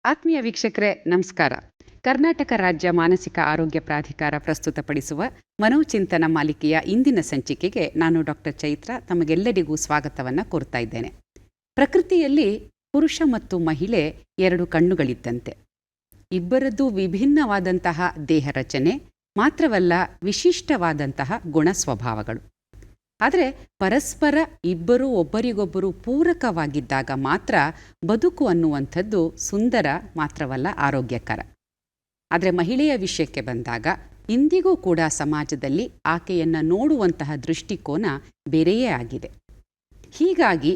ಆತ್ಮೀಯ ವೀಕ್ಷಕರೇ ನಮಸ್ಕಾರ. ಕರ್ನಾಟಕ ರಾಜ್ಯ ಮಾನಸಿಕ ಆರೋಗ್ಯ ಪ್ರಾಧಿಕಾರ ಪ್ರಸ್ತುತಪಡಿಸುವ ಮನೋಚಿಂತನ ಮಾಲಿಕೆಯ ಇಂದಿನ ಸಂಚಿಕೆಗೆ ನಾನು ಡಾಕ್ಟರ್ ಚೈತ್ರ ತಮಗೆಲ್ಲರಿಗೂ ಸ್ವಾಗತವನ್ನು ಕೋರ್ತಾ ಇದ್ದೇನೆ. ಪ್ರಕೃತಿಯಲ್ಲಿ ಪುರುಷ ಮತ್ತು ಮಹಿಳೆ ಎರಡು ಕಣ್ಣುಗಳಿದ್ದಂತೆ. ಇಬ್ಬರದ್ದು ವಿಭಿನ್ನವಾದಂತಹ ದೇಹ ರಚನೆ ಮಾತ್ರವಲ್ಲ, ವಿಶಿಷ್ಟವಾದಂತಹ ಗುಣ ಸ್ವಭಾವಗಳು. ಆದರೆ ಪರಸ್ಪರ ಇಬ್ಬರೂ ಒಬ್ಬರಿಗೊಬ್ಬರು ಪೂರಕವಾಗಿದ್ದಾಗ ಮಾತ್ರ ಬದುಕು ಅನ್ನುವಂಥದ್ದು ಸುಂದರ ಮಾತ್ರವಲ್ಲ, ಆರೋಗ್ಯಕರ. ಆದರೆ ಮಹಿಳೆಯ ವಿಷಯಕ್ಕೆ ಬಂದಾಗ ಇಂದಿಗೂ ಕೂಡ ಸಮಾಜದಲ್ಲಿ ಆಕೆಯನ್ನು ನೋಡುವಂತಹ ದೃಷ್ಟಿಕೋನ ಬೇರೆಯೇ ಆಗಿದೆ. ಹೀಗಾಗಿ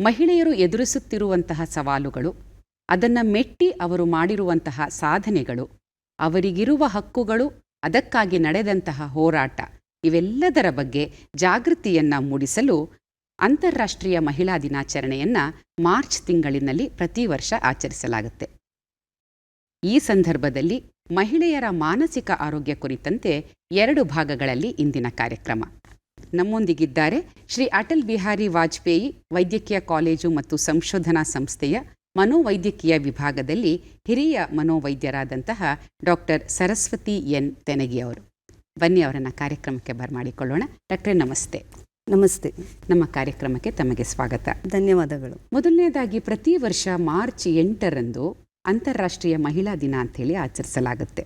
ಮಹಿಳೆಯರು ಎದುರಿಸುತ್ತಿರುವಂತಹ ಸವಾಲುಗಳು, ಅದನ್ನು ಮೆಟ್ಟಿ ಅವರು ಮಾಡಿರುವಂತಹ ಸಾಧನೆಗಳು, ಅವರಿಗಿರುವ ಹಕ್ಕುಗಳು, ಅದಕ್ಕಾಗಿ ನಡೆದಂತಹ ಹೋರಾಟ, ಇವೆಲ್ಲದರ ಬಗ್ಗೆ ಜಾಗೃತಿಯನ್ನು ಮೂಡಿಸಲು ಅಂತಾರಾಷ್ಟ್ರೀಯ ಮಹಿಳಾ ದಿನಾಚರಣೆಯನ್ನು ಮಾರ್ಚ್ ತಿಂಗಳಿನಲ್ಲಿ ಪ್ರತಿ ವರ್ಷ ಆಚರಿಸಲಾಗುತ್ತೆ. ಈ ಸಂದರ್ಭದಲ್ಲಿ ಮಹಿಳೆಯರ ಮಾನಸಿಕ ಆರೋಗ್ಯ ಕುರಿತಂತೆ 2 ಭಾಗಗಳಲ್ಲಿ ಇಂದಿನ ಕಾರ್ಯಕ್ರಮ. ನಮ್ಮೊಂದಿಗಿದ್ದಾರೆ ಶ್ರೀ ಅಟಲ್ ಬಿಹಾರಿ ವಾಜಪೇಯಿ ವೈದ್ಯಕೀಯ ಕಾಲೇಜು ಮತ್ತು ಸಂಶೋಧನಾ ಸಂಸ್ಥೆಯ ಮನೋವೈದ್ಯಕೀಯ ವಿಭಾಗದಲ್ಲಿ ಹಿರಿಯ ಮನೋವೈದ್ಯರಾದಂತಹ ಡಾಕ್ಟರ್ ಸರಸ್ವತಿ ಎನ್ ತೆನಗಿ ಅವರು. ಬನ್ನಿ, ಅವರನ್ನು ಕಾರ್ಯಕ್ರಮಕ್ಕೆ ಬರಮಾಡಿಕೊಳ್ಳೋಣ. ಡಾಕ್ಟ್ರೇ ನಮಸ್ತೆ. ನಮಸ್ತೆ. ನಮ್ಮ ಕಾರ್ಯಕ್ರಮಕ್ಕೆ ತಮಗೆ ಸ್ವಾಗತ. ಧನ್ಯವಾದಗಳು. ಮೊದಲನೇದಾಗಿ, ಪ್ರತಿ ವರ್ಷ ಮಾರ್ಚ್ 8ರಂದು ಅಂತಾರಾಷ್ಟ್ರೀಯ ಮಹಿಳಾ ದಿನ ಅಂಥೇಳಿ ಆಚರಿಸಲಾಗುತ್ತೆ.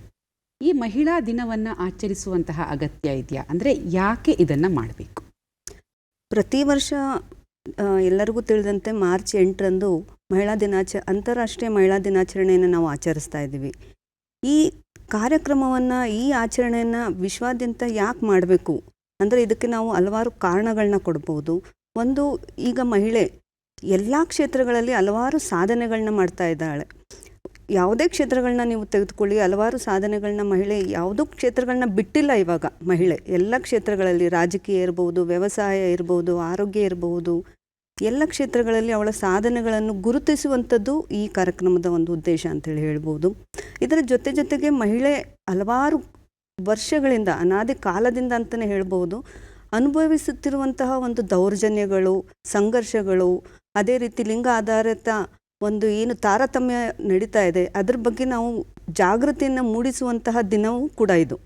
ಈ ಮಹಿಳಾ ದಿನವನ್ನು ಆಚರಿಸುವಂತಹ ಅಗತ್ಯ ಇದೆಯಾ? ಅಂದರೆ ಯಾಕೆ ಇದನ್ನು ಮಾಡಬೇಕು? ಪ್ರತಿ ವರ್ಷ ಎಲ್ಲರಿಗೂ ತಿಳಿದಂತೆ ಮಾರ್ಚ್ 8ರಂದು ಅಂತಾರಾಷ್ಟ್ರೀಯ ಮಹಿಳಾ ದಿನಾಚರಣೆಯನ್ನು ನಾವು ಆಚರಿಸ್ತಾ ಇದ್ದೀವಿ. ಈ ಕಾರ್ಯಕ್ರಮವನ್ನು, ಈ ಆಚರಣೆಯನ್ನು ವಿಶ್ವಾದ್ಯಂತ ಯಾಕೆ ಮಾಡಬೇಕು ಅಂದರೆ ಇದಕ್ಕೆ ನಾವು ಹಲವಾರು ಕಾರಣಗಳನ್ನ ಕೊಡ್ಬೋದು. ಒಂದು, ಈಗ ಮಹಿಳೆ ಎಲ್ಲ ಕ್ಷೇತ್ರಗಳಲ್ಲಿ ಹಲವಾರು ಸಾಧನೆಗಳನ್ನ ಮಾಡ್ತಾ ಇದ್ದಾಳೆ. ಯಾವುದೇ ಕ್ಷೇತ್ರಗಳನ್ನ ನೀವು ತೆಗೆದುಕೊಳ್ಳಿ, ಹಲವಾರು ಸಾಧನೆಗಳನ್ನ ಮಹಿಳೆ ಯಾವುದೋ ಕ್ಷೇತ್ರಗಳನ್ನ ಬಿಟ್ಟಿಲ್ಲ. ಇವಾಗ ಮಹಿಳೆ ಎಲ್ಲ ಕ್ಷೇತ್ರಗಳಲ್ಲಿ, ರಾಜಕೀಯ ಇರ್ಬೋದು, ವ್ಯವಸಾಯ ಇರ್ಬೋದು, ಆರೋಗ್ಯ ಇರಬಹುದು, ಎಲ್ಲ ಕ್ಷೇತ್ರಗಳಲ್ಲಿ ಅವಳ ಸಾಧನೆಗಳನ್ನು ಗುರುತಿಸುವಂಥದ್ದು ಈ ಕಾರ್ಯಕ್ರಮದ ಒಂದು ಉದ್ದೇಶ ಅಂತೇಳಿ ಹೇಳ್ಬೋದು. ಇದರ ಜೊತೆಗೆ ಮಹಿಳೆ ಹಲವಾರು ವರ್ಷಗಳಿಂದ, ಅನಾದಿ ಕಾಲದಿಂದ ಅಂತಲೇ ಹೇಳ್ಬೋದು, ಅನುಭವಿಸುತ್ತಿರುವಂತಹ ಒಂದು ದೌರ್ಜನ್ಯಗಳು, ಸಂಘರ್ಷಗಳು, ಅದೇ ರೀತಿ ಲಿಂಗ ಆಧಾರಿತ ಒಂದು ಏನು ತಾರತಮ್ಯ ನಡೀತಾ ಇದೆ, ಅದ್ರ ಬಗ್ಗೆ ನಾವು ಜಾಗೃತಿಯನ್ನು ಮೂಡಿಸುವಂತಹ ದಿನವೂ ಕೂಡ ಇದು.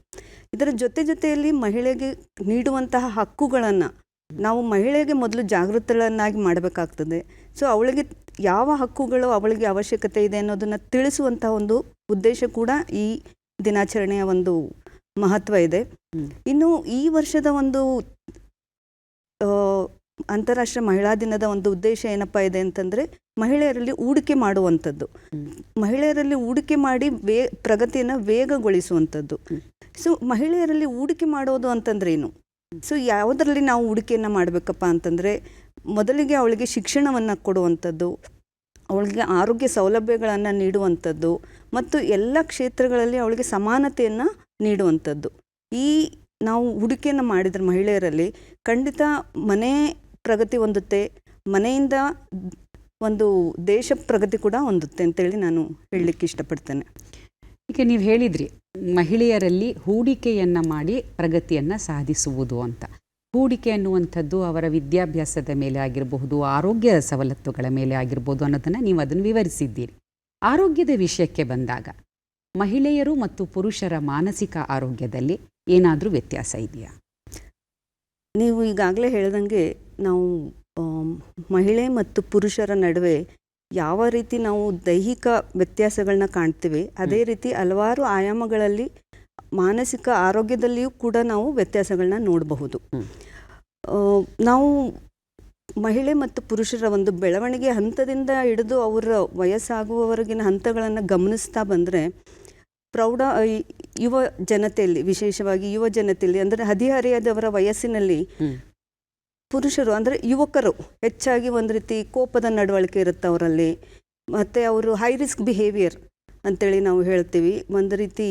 ಇದರ ಜೊತೆಯಲ್ಲಿ ಮಹಿಳೆಗೆ ನೀಡುವಂತಹ ಹಕ್ಕುಗಳನ್ನು ನಾವು ಮಹಿಳೆಗೆ ಮೊದಲು ಜಾಗೃತಳನ್ನಾಗಿ ಮಾಡಬೇಕಾಗ್ತದೆ. ಸೊ ಅವಳಿಗೆ ಯಾವ ಹಕ್ಕುಗಳು ಅವಳಿಗೆ ಅವಶ್ಯಕತೆ ಇದೆ ಅನ್ನೋದನ್ನು ತಿಳಿಸುವಂತಹ ಒಂದು ಉದ್ದೇಶ ಕೂಡ ಈ ದಿನಾಚರಣೆಯ ಒಂದು ಮಹತ್ವ ಇದೆ. ಇನ್ನು ಈ ವರ್ಷದ ಒಂದು ಅಂತಾರಾಷ್ಟ್ರೀಯ ಮಹಿಳಾ ದಿನದ ಒಂದು ಉದ್ದೇಶ ಏನಪ್ಪ ಇದೆ ಅಂತಂದರೆ, ಮಹಿಳೆಯರಲ್ಲಿ ಹೂಡಿಕೆ ಮಾಡುವಂಥದ್ದು, ಮಹಿಳೆಯರಲ್ಲಿ ಹೂಡಿಕೆ ಮಾಡಿ ಪ್ರಗತಿಯನ್ನು ವೇಗಗೊಳಿಸುವಂಥದ್ದು. ಸೊ ಮಹಿಳೆಯರಲ್ಲಿ ಹೂಡಿಕೆ ಮಾಡೋದು ಅಂತಂದ್ರೆ ಏನು? ಸೊ ಯಾವುದರಲ್ಲಿ ನಾವು ಹೂಡಿಕೆಯನ್ನು ಮಾಡಬೇಕಪ್ಪ ಅಂತಂದರೆ, ಮೊದಲಿಗೆ ಅವಳಿಗೆ ಶಿಕ್ಷಣವನ್ನು ಕೊಡುವಂಥದ್ದು, ಅವಳಿಗೆ ಆರೋಗ್ಯ ಸೌಲಭ್ಯಗಳನ್ನು ನೀಡುವಂಥದ್ದು, ಮತ್ತು ಎಲ್ಲ ಕ್ಷೇತ್ರಗಳಲ್ಲಿ ಅವಳಿಗೆ ಸಮಾನತೆಯನ್ನು ನೀಡುವಂಥದ್ದು. ಈ ನಾವು ಹೂಡಿಕೆಯನ್ನು ಮಾಡಿದರೆ ಮಹಿಳೆಯರಲ್ಲಿ ಖಂಡಿತ ಮನೆ ಪ್ರಗತಿ ಹೊಂದುತ್ತೆ, ಮನೆಯಿಂದ ಒಂದು ದೇಶ ಪ್ರಗತಿ ಕೂಡ ಹೊಂದುತ್ತೆ ಅಂತೇಳಿ ನಾನು ಹೇಳಲಿಕ್ಕೆ ಇಷ್ಟಪಡ್ತೇನೆ. ಈಗ ನೀವು ಹೇಳಿದ್ರಿ ಮಹಿಳೆಯರಲ್ಲಿ ಹೂಡಿಕೆಯನ್ನು ಮಾಡಿ ಪ್ರಗತಿಯನ್ನು ಸಾಧಿಸುವುದು ಅಂತ. ಹೂಡಿಕೆ ಅನ್ನುವಂಥದ್ದು ಅವರ ವಿದ್ಯಾಭ್ಯಾಸದ ಮೇಲೆ ಆಗಿರಬಹುದು, ಆರೋಗ್ಯ ಸವಲತ್ತುಗಳ ಮೇಲೆ ಆಗಿರ್ಬೋದು ಅನ್ನೋದನ್ನು ನೀವು ಅದನ್ನು ವಿವರಿಸಿದ್ದೀರಿ. ಆರೋಗ್ಯದ ವಿಷಯಕ್ಕೆ ಬಂದಾಗ ಮಹಿಳೆಯರು ಮತ್ತು ಪುರುಷರ ಮಾನಸಿಕ ಆರೋಗ್ಯದಲ್ಲಿ ಏನಾದರೂ ವ್ಯತ್ಯಾಸ ಇದೆಯಾ? ನೀವು ಈಗಾಗಲೇ ಹೇಳ್ದಂಗೆ ನಾವು ಮಹಿಳೆ ಮತ್ತು ಪುರುಷರ ನಡುವೆ ಯಾವ ರೀತಿ ನಾವು ದೈಹಿಕ ವ್ಯತ್ಯಾಸಗಳನ್ನ ಕಾಣ್ತೀವಿ, ಅದೇ ರೀತಿ ಹಲವಾರು ಆಯಾಮಗಳಲ್ಲಿ ಮಾನಸಿಕ ಆರೋಗ್ಯದಲ್ಲಿಯೂ ಕೂಡ ನಾವು ವ್ಯತ್ಯಾಸಗಳನ್ನ ನೋಡಬಹುದು. ನಾವು ಮಹಿಳೆ ಮತ್ತು ಪುರುಷರ ಒಂದು ಬೆಳವಣಿಗೆ ಹಂತದಿಂದ ಹಿಡಿದು ಅವರ ವಯಸ್ಸಾಗುವವರೆಗಿನ ಹಂತಗಳನ್ನು ಗಮನಿಸ್ತಾ ಬಂದರೆ, ಯುವ ಜನತೆಯಲ್ಲಿ, ವಿಶೇಷವಾಗಿ ಯುವ ಜನತೆಯಲ್ಲಿ ಅಂದರೆ ಹದಿಹರೆಯದವರ ವಯಸ್ಸಿನಲ್ಲಿ ಪುರುಷರು ಅಂದರೆ ಯುವಕರು ಹೆಚ್ಚಾಗಿ ಒಂದು ರೀತಿ ಕೋಪದ ನಡವಳಿಕೆ ಇರುತ್ತೆ ಅವರಲ್ಲಿ, ಮತ್ತು ಅವರು ಹೈ ರಿಸ್ಕ್ ಬಿಹೇವಿಯರ್ ಅಂತೇಳಿ ನಾವು ಹೇಳ್ತೀವಿ. ಒಂದು ರೀತಿ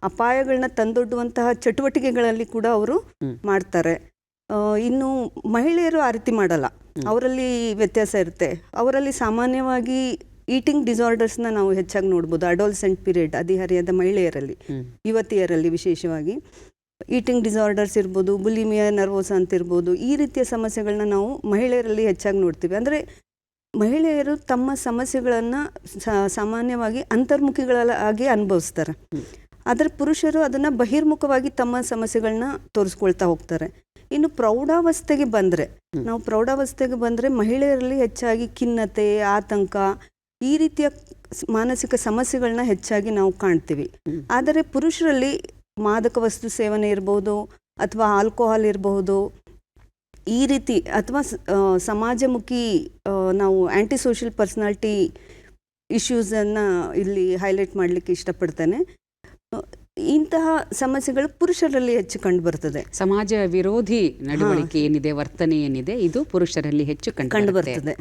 ಅಪಾಯಗಳನ್ನ ತಂದೊಡ್ಡುವಂತಹ ಚಟುವಟಿಕೆಗಳಲ್ಲಿ ಕೂಡ ಅವರು ಮಾಡ್ತಾರೆ. ಇನ್ನು ಮಹಿಳೆಯರು ಆ ರೀತಿ ಮಾಡಲ್ಲ, ಅವರಲ್ಲಿ ವ್ಯತ್ಯಾಸ ಇರುತ್ತೆ. ಅವರಲ್ಲಿ ಸಾಮಾನ್ಯವಾಗಿ ಈಟಿಂಗ್ ಡಿಸಾರ್ಡರ್ಸ್ನ ನಾವು ಹೆಚ್ಚಾಗಿ ನೋಡ್ಬೋದು. ಅಡೋಲ್ಸೆಂಟ್ ಪೀರಿಯಡ್, ಹದಿಹರೆಯದ ಮಹಿಳೆಯರಲ್ಲಿ, ಯುವತಿಯರಲ್ಲಿ ವಿಶೇಷವಾಗಿ ಈಟಿಂಗ್ ಡಿಸಾರ್ಡರ್ಸ್ ಇರ್ಬೋದು, ಬುಲಿಮಿಯಾ ನರ್ವೋಸ ಅಂತ ಇರ್ಬೋದು, ಈ ರೀತಿಯ ಸಮಸ್ಯೆಗಳನ್ನ ನಾವು ಮಹಿಳೆಯರಲ್ಲಿ ಹೆಚ್ಚಾಗಿ ನೋಡ್ತೀವಿ. ಅಂದರೆ ಮಹಿಳೆಯರು ತಮ್ಮ ಸಮಸ್ಯೆಗಳನ್ನು ಸಾಮಾನ್ಯವಾಗಿ ಅಂತರ್ಮುಖಿಗಳಾಗಿ ಅನುಭವಿಸ್ತಾರೆ. ಆದರೆ ಪುರುಷರು ಅದನ್ನು ಬಹಿರ್ಮುಖವಾಗಿ ತಮ್ಮ ಸಮಸ್ಯೆಗಳನ್ನ ತೋರಿಸ್ಕೊಳ್ತಾ ಹೋಗ್ತಾರೆ. ಇನ್ನು ಪ್ರೌಢಾವಸ್ಥೆಗೆ ಬಂದರೆ ಮಹಿಳೆಯರಲ್ಲಿ ಹೆಚ್ಚಾಗಿ ಖಿನ್ನತೆ, ಆತಂಕ, ಈ ರೀತಿಯ ಮಾನಸಿಕ ಸಮಸ್ಯೆಗಳನ್ನ ಹೆಚ್ಚಾಗಿ ನಾವು ಕಾಣ್ತೀವಿ. ಆದರೆ ಪುರುಷರಲ್ಲಿ ಮಾದಕ ವಸ್ತು ಸೇವನೆ ಇರ್ಬೋದು, ಅಥವಾ ಆಲ್ಕೋಹಾಲ್ ಇರಬಹುದು, ಈ ರೀತಿ ಅಥವಾ ಸಮಾಜಮುಖಿ ನಾವು ಆ್ಯಂಟಿ ಸೋಷಿಯಲ್ ಪರ್ಸನಾಲಿಟಿ ಇಶ್ಯೂಸನ್ನು ಇಲ್ಲಿ ಹೈಲೈಟ್ ಮಾಡಲಿಕ್ಕೆ ಇಷ್ಟಪಡ್ತೇನೆ. ಇಂತಹ ಸಮಸ್ಯೆಗಳು ಪುರುಷರಲ್ಲಿ ಹೆಚ್ಚು ಕಂಡು ಬರ್ತದೆ. ಸಮಾಜ ವಿರೋಧಿ ನಡವಳಿಕೆ ಏನಿದೆ, ವರ್ತನೆ ಏನಿದೆ, ಇದು ಪುರುಷರಲ್ಲಿ ಹೆಚ್ಚು ಕಂಡು ಬರ್ತದೆ.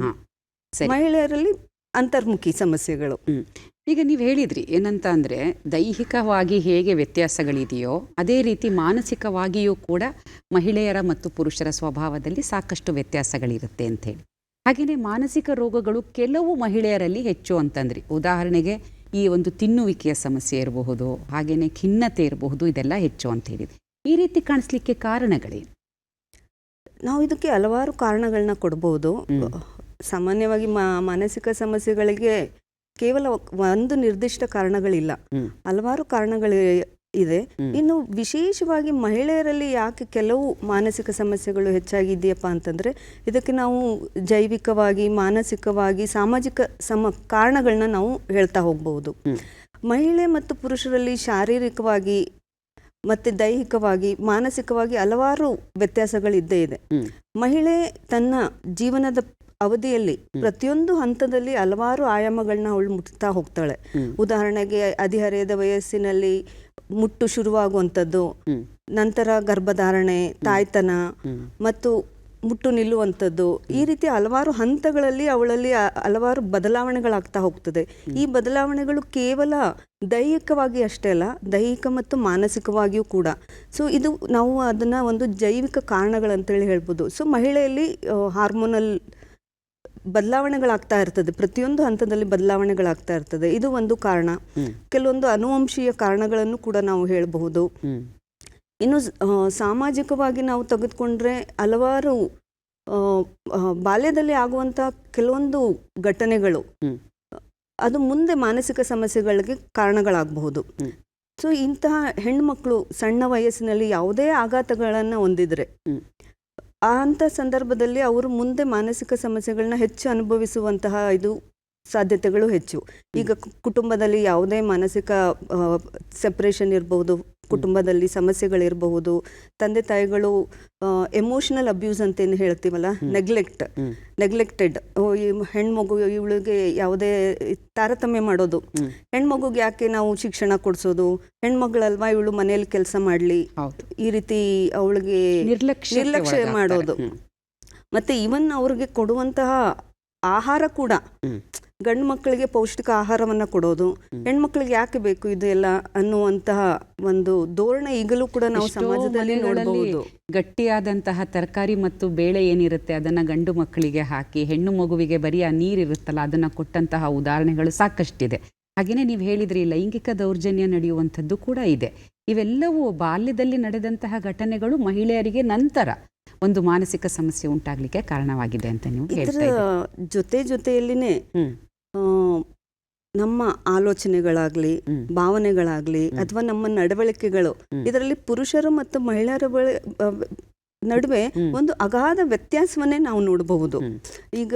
ಮಹಿಳೆಯರಲ್ಲಿ ಅಂತರ್ಮುಖಿ ಸಮಸ್ಯೆಗಳು. ಈಗ ನೀವು ಹೇಳಿದ್ರಿ ಏನಂತ ಅಂದರೆ, ದೈಹಿಕವಾಗಿ ಹೇಗೆ ವ್ಯತ್ಯಾಸಗಳಿದೆಯೋ ಅದೇ ರೀತಿ ಮಾನಸಿಕವಾಗಿಯೂ ಕೂಡ ಮಹಿಳೆಯರ ಮತ್ತು ಪುರುಷರ ಸ್ವಭಾವದಲ್ಲಿ ಸಾಕಷ್ಟು ವ್ಯತ್ಯಾಸಗಳಿರುತ್ತೆ ಅಂಥೇಳಿ. ಹಾಗೆಯೇ ಮಾನಸಿಕ ರೋಗಗಳು ಕೆಲವು ಮಹಿಳೆಯರಲ್ಲಿ ಹೆಚ್ಚು ಅಂತಂದ್ರಿ. ಉದಾಹರಣೆಗೆ ಈ ಒಂದು ತಿನ್ನುವಿಕೆಯ ಸಮಸ್ಯೆ ಇರಬಹುದು, ಹಾಗೆಯೇ ಖಿನ್ನತೆ ಇರಬಹುದು, ಇದೆಲ್ಲ ಹೆಚ್ಚು ಅಂತ ಹೇಳಿದೆ. ಈ ರೀತಿ ಕಾಣಿಸ್ಲಿಕ್ಕೆ ಕಾರಣಗಳೇನು? ನಾವು ಇದಕ್ಕೆ ಹಲವಾರು ಕಾರಣಗಳನ್ನ ಕೊಡ್ಬೋದು. ಸಾಮಾನ್ಯವಾಗಿ ಮಾನಸಿಕ ಸಮಸ್ಯೆಗಳಿಗೆ ಕೇವಲ ಒಂದು ನಿರ್ದಿಷ್ಟ ಕಾರಣಗಳಿಲ್ಲ, ಹಲವಾರು ಕಾರಣಗಳು ಇದೆ. ಇನ್ನು ವಿಶೇಷವಾಗಿ ಮಹಿಳೆಯರಲ್ಲಿ ಯಾಕೆ ಕೆಲವು ಮಾನಸಿಕ ಸಮಸ್ಯೆಗಳು ಹೆಚ್ಚಾಗಿದೆಯಪ್ಪ ಅಂತಂದರೆ, ಇದಕ್ಕೆ ನಾವು ಜೈವಿಕವಾಗಿ, ಮಾನಸಿಕವಾಗಿ, ಸಾಮಾಜಿಕ ಕಾರಣಗಳನ್ನ ನಾವು ಹೇಳ್ತಾ ಹೋಗ್ಬೋದು. ಮಹಿಳೆ ಮತ್ತು ಪುರುಷರಲ್ಲಿ ಶಾರೀರಿಕವಾಗಿ ಮತ್ತು ದೈಹಿಕವಾಗಿ, ಮಾನಸಿಕವಾಗಿ ಹಲವಾರು ವ್ಯತ್ಯಾಸಗಳಿದ್ದೇ ಇದೆ. ಮಹಿಳೆ ತನ್ನ ಜೀವನದ ಅವಧಿಯಲ್ಲಿ ಪ್ರತಿಯೊಂದು ಹಂತದಲ್ಲಿ ಹಲವಾರು ಆಯಾಮಗಳನ್ನ ಅವಳು ಮುಟ್ತಾ ಹೋಗ್ತಾಳೆ. ಉದಾಹರಣೆಗೆ ಹದಿಹರೆಯದ ವಯಸ್ಸಿನಲ್ಲಿ ಮುಟ್ಟು ಶುರುವಾಗುವಂಥದ್ದು, ನಂತರ ಗರ್ಭಧಾರಣೆ, ತಾಯ್ತನ ಮತ್ತು ಮುಟ್ಟು ನಿಲ್ಲುವಂಥದ್ದು, ಈ ರೀತಿ ಹಲವಾರು ಹಂತಗಳಲ್ಲಿ ಅವಳಲ್ಲಿ ಹಲವಾರು ಬದಲಾವಣೆಗಳಾಗ್ತಾ ಹೋಗ್ತದೆ. ಈ ಬದಲಾವಣೆಗಳು ಕೇವಲ ದೈಹಿಕವಾಗಿ ಅಷ್ಟೇ ಅಲ್ಲ, ದೈಹಿಕ ಮತ್ತು ಮಾನಸಿಕವಾಗಿಯೂ ಕೂಡ. ಸೊ ಇದು ನಾವು ಅದನ್ನು ಒಂದು ಜೈವಿಕ ಕಾರಣಗಳಂತೇಳಿ ಹೇಳ್ಬೋದು. ಸೊ ಮಹಿಳೆಯಲ್ಲಿ ಹಾರ್ಮೋನಲ್ ಬದಲಾವಣೆಗಳಾಗ್ತಾ ಇರ್ತದೆ, ಪ್ರತಿಯೊಂದು ಹಂತದಲ್ಲಿ ಬದಲಾವಣೆಗಳಾಗ್ತಾ ಇರ್ತದೆ. ಇದು ಒಂದು ಕಾರಣ. ಕೆಲವೊಂದು ಅನುವಂಶೀಯ ಕಾರಣಗಳನ್ನು ಕೂಡ ನಾವು ಹೇಳಬಹುದು. ಇನ್ನು ಸಾಮಾಜಿಕವಾಗಿ ನಾವು ತೆಗೆದುಕೊಂಡ್ರೆ ಹಲವಾರು ಬಾಲ್ಯದಲ್ಲಿ ಆಗುವಂಥ ಕೆಲವೊಂದು ಘಟನೆಗಳು ಅದು ಮುಂದೆ ಮಾನಸಿಕ ಸಮಸ್ಯೆಗಳಿಗೆ ಕಾರಣಗಳಾಗಬಹುದು. ಸೊ ಇಂತಹ ಹೆಣ್ಮಕ್ಳು ಸಣ್ಣ ವಯಸ್ಸಿನಲ್ಲಿ ಯಾವುದೇ ಆಘಾತಗಳನ್ನು ಹೊಂದಿದ್ರೆ ಅಂಥ ಸಂದರ್ಭದಲ್ಲಿ ಅವರು ಮುಂದೆ ಮಾನಸಿಕ ಸಮಸ್ಯೆಗಳನ್ನ ಹೆಚ್ಚು ಅನುಭವಿಸುವಂತಹ ಇದು ಸಾಧ್ಯತೆಗಳು ಹೆಚ್ಚು. ಈಗ ಕುಟುಂಬದಲ್ಲಿ ಯಾವುದೇ ಮಾನಸಿಕ ಸೆಪ್ರೇಷನ್ ಇರಬಹುದು, ಕುಟುಂಬದಲ್ಲಿ ಸಮಸ್ಯೆಗಳಿರಬಹುದು, ತಂದೆ ತಾಯಿಗಳು ಎಮೋಷನಲ್ ಅಬ್ಯೂಸ್ ಅಂತೇನು ಹೇಳ್ತೀವಲ್ಲ, ನೆಗ್ಲೆಕ್ಟೆಡ್, ಈ ಹೆಣ್ಮಗು ಇವಳಿಗೆ ಯಾವುದೇ ತಾರತಮ್ಯ ಮಾಡೋದು, ಹೆಣ್ಮಗುಗೆ ಯಾಕೆ ನಾವು ಶಿಕ್ಷಣ ಕೊಡಿಸೋದು, ಹೆಣ್ಮಗಳಲ್ವಾ ಇವಳು ಮನೆಯಲ್ಲಿ ಕೆಲಸ ಮಾಡಲಿ, ಈ ರೀತಿ ಅವಳಿಗೆ ನಿರ್ಲಕ್ಷ್ಯ ಮಾಡೋದು. ಮತ್ತೆ ಇವನ್ ಅವ್ರಿಗೆ ಕೊಡುವಂತಹ ಆಹಾರ ಕೂಡ, ಗಂಡು ಮಕ್ಕಳಿಗೆ ಪೌಷ್ಟಿಕ ಆಹಾರವನ್ನು ಕೊಡೋದು, ಹೆಣ್ಮಕ್ಳಿಗೆ ಯಾಕೆ ಬೇಕು ಇದು ಎಲ್ಲ ಅನ್ನುವಂತಹ ಒಂದು ಧೋರಣೆ ಈಗಲೂ ಕೂಡ ನಾವು ಸಮಾಜದಲ್ಲಿ ನೋಡಬಹುದು. ಗಟ್ಟಿಯಾದಂತಹ ತರಕಾರಿ ಮತ್ತು ಬೇಳೆ ಏನಿರುತ್ತೆ ಅದನ್ನ ಗಂಡು ಮಕ್ಕಳಿಗೆ ಹಾಕಿ, ಹೆಣ್ಣು ಮಗುವಿಗೆ ಬರೀ ಆ ನೀರಿರುತ್ತಲ್ಲ ಅದನ್ನ ಕೊಟ್ಟಂತಹ ಉದಾಹರಣೆಗಳು ಸಾಕಷ್ಟಿದೆ. ಹಾಗೆಯೇ ನೀವು ಹೇಳಿದ್ರಿ ಲೈಂಗಿಕ ದೌರ್ಜನ್ಯ ನಡೆಯುವಂಥದ್ದು ಕೂಡ ಇದೆ. ಇವೆಲ್ಲವೂ ಬಾಲ್ಯದಲ್ಲಿ ನಡೆದಂತಹ ಘಟನೆಗಳು ಮಹಿಳೆಯರಿಗೆ ನಂತರ ಒಂದು ಮಾನಸಿಕ ಸಮಸ್ಯೆ ಉಂಟಾಗ್ಲಿಕ್ಕೆ ಕಾರಣವಾಗಿದೆ ಅಂತ ನೀವು ಹೇಳ್ತಾ ಇದ್ದೀರಿ. ಜೊತೆಯಲ್ಲಿನೇ ನಮ್ಮ ಆಲೋಚನೆಗಳಾಗ್ಲಿ, ಭಾವನೆಗಳಾಗ್ಲಿ, ಅಥವಾ ನಮ್ಮ ನಡವಳಿಕೆಗಳು, ಇದರಲ್ಲಿ ಪುರುಷರು ಮತ್ತು ಮಹಿಳೆಯರ ನಡುವೆ ಒಂದು ಅಗಾಧ ವ್ಯತ್ಯಾಸವನ್ನೇ ನಾವು ನೋಡಬಹುದು. ಈಗ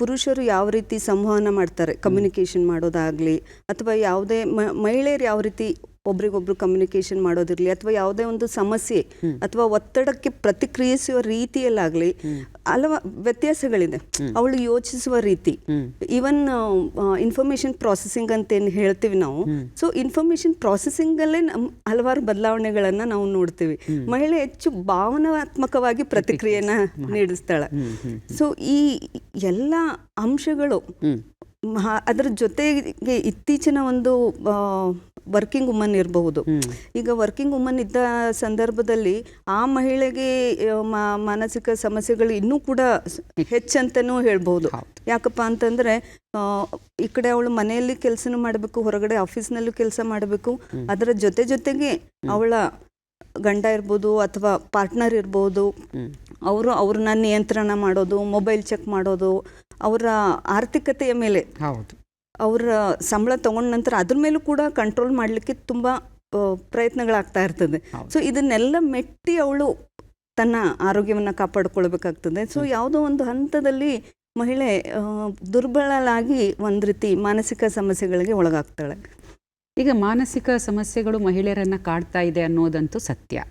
ಪುರುಷರು ಯಾವ ರೀತಿ ಸಂವಹನ ಮಾಡ್ತಾರೆ, ಕಮ್ಯುನಿಕೇಶನ್ ಮಾಡೋದಾಗ್ಲಿ, ಅಥವಾ ಯಾವುದೇ ಮಹಿಳೆಯರು ಯಾವ ರೀತಿ ಒಬ್ರಿಗೊಬ್ರು ಕಮ್ಯುನಿಕೇಶನ್ ಮಾಡೋದಿರ್ಲಿ, ಅಥವಾ ಯಾವುದೇ ಒಂದು ಸಮಸ್ಯೆ ಅಥವಾ ಒತ್ತಡಕ್ಕೆ ಪ್ರತಿಕ್ರಿಯಿಸುವ ರೀತಿಯಲ್ಲಾಗ್ಲಿ ವ್ಯತ್ಯಾಸಗಳಿದೆ. ಅವಳು ಯೋಚಿಸುವ ರೀತಿ, ಈವನ್ ಇನ್ಫಾರ್ಮೇಶನ್ ಪ್ರಾಸೆಸಿಂಗ್ ಅಂತ ಏನು ಹೇಳ್ತೀವಿ ನಾವು, ಸೊ ಇನ್ಫಾರ್ಮೇಶನ್ ಪ್ರಾಸೆಸಿಂಗ್ ಅಲ್ಲೇ ಹಲವಾರು ಬದಲಾವಣೆಗಳನ್ನ ನಾವು ನೋಡ್ತೀವಿ. ಮಹಿಳೆ ಹೆಚ್ಚು ಭಾವನಾತ್ಮಕವಾಗಿ ಪ್ರತಿಕ್ರಿಯೆನ ನೀಡಿಸ್ತಾಳೆ. ಸೊ ಈ ಎಲ್ಲ ಅಂಶಗಳು ಅದರ ಜೊತೆಗೆ ಇತ್ತೀಚಿನ ಒಂದು ವರ್ಕಿಂಗ್ ವುಮನ್ ಇರಬಹುದು. ಈಗ ವರ್ಕಿಂಗ್ ವುಮನ್ ಇದ್ದ ಸಂದರ್ಭದಲ್ಲಿ ಆ ಮಹಿಳೆಗೆ ಮಾನಸಿಕ ಸಮಸ್ಯೆಗಳು ಇನ್ನೂ ಕೂಡ ಹೆಚ್ಚಂತನೂ ಹೇಳ್ಬಹುದು. ಯಾಕಪ್ಪ ಅಂತಂದ್ರೆ ಈ ಕಡೆ ಅವಳು ಮನೆಯಲ್ಲಿ ಕೆಲಸನೂ ಮಾಡಬೇಕು, ಹೊರಗಡೆ ಆಫೀಸ್ನಲ್ಲೂ ಕೆಲಸ ಮಾಡಬೇಕು, ಅದರ ಜೊತೆಗೆ ಅವಳ ಗಂಡ ಇರ್ಬೋದು ಅಥವಾ ಪಾರ್ಟ್ನರ್ ಇರ್ಬೋದು, ಅವ್ರನ್ನ ನಿಯಂತ್ರಣ ಮಾಡೋದು, ಮೊಬೈಲ್ ಚೆಕ್ ಮಾಡೋದು, ಅವರ ಆರ್ಥಿಕತೆಯ ಮೇಲೆ, ಹೌದು, ಅವರ ಸಂಬಳ ತಗೊಂಡ ನಂತರ ಅದ್ರ ಮೇಲೂ ಕೂಡ ಕಂಟ್ರೋಲ್ ಮಾಡಲಿಕ್ಕೆ ತುಂಬ ಪ್ರಯತ್ನಗಳಾಗ್ತಾ ಇರ್ತದೆ. ಸೊ ಇದನ್ನೆಲ್ಲ ಮೆಟ್ಟಿ ಅವಳು ತನ್ನ ಆರೋಗ್ಯವನ್ನು ಕಾಪಾಡಿಕೊಳ್ಬೇಕಾಗ್ತದೆ. ಸೊ ಯಾವುದೋ ಒಂದು ಹಂತದಲ್ಲಿ ಮಹಿಳೆ ದುರ್ಬಲಳಾಗಿ ಒಂದು ರೀತಿ ಮಾನಸಿಕ ಸಮಸ್ಯೆಗಳಿಗೆ ಒಳಗಾಗ್ತಾಳೆ. ಈಗ ಮಾನಸಿಕ ಸಮಸ್ಯೆಗಳು ಮಹಿಳೆಯರನ್ನು ಕಾಡ್ತಾ ಇದೆ ಅನ್ನೋದಂತೂ ಸತ್ಯ.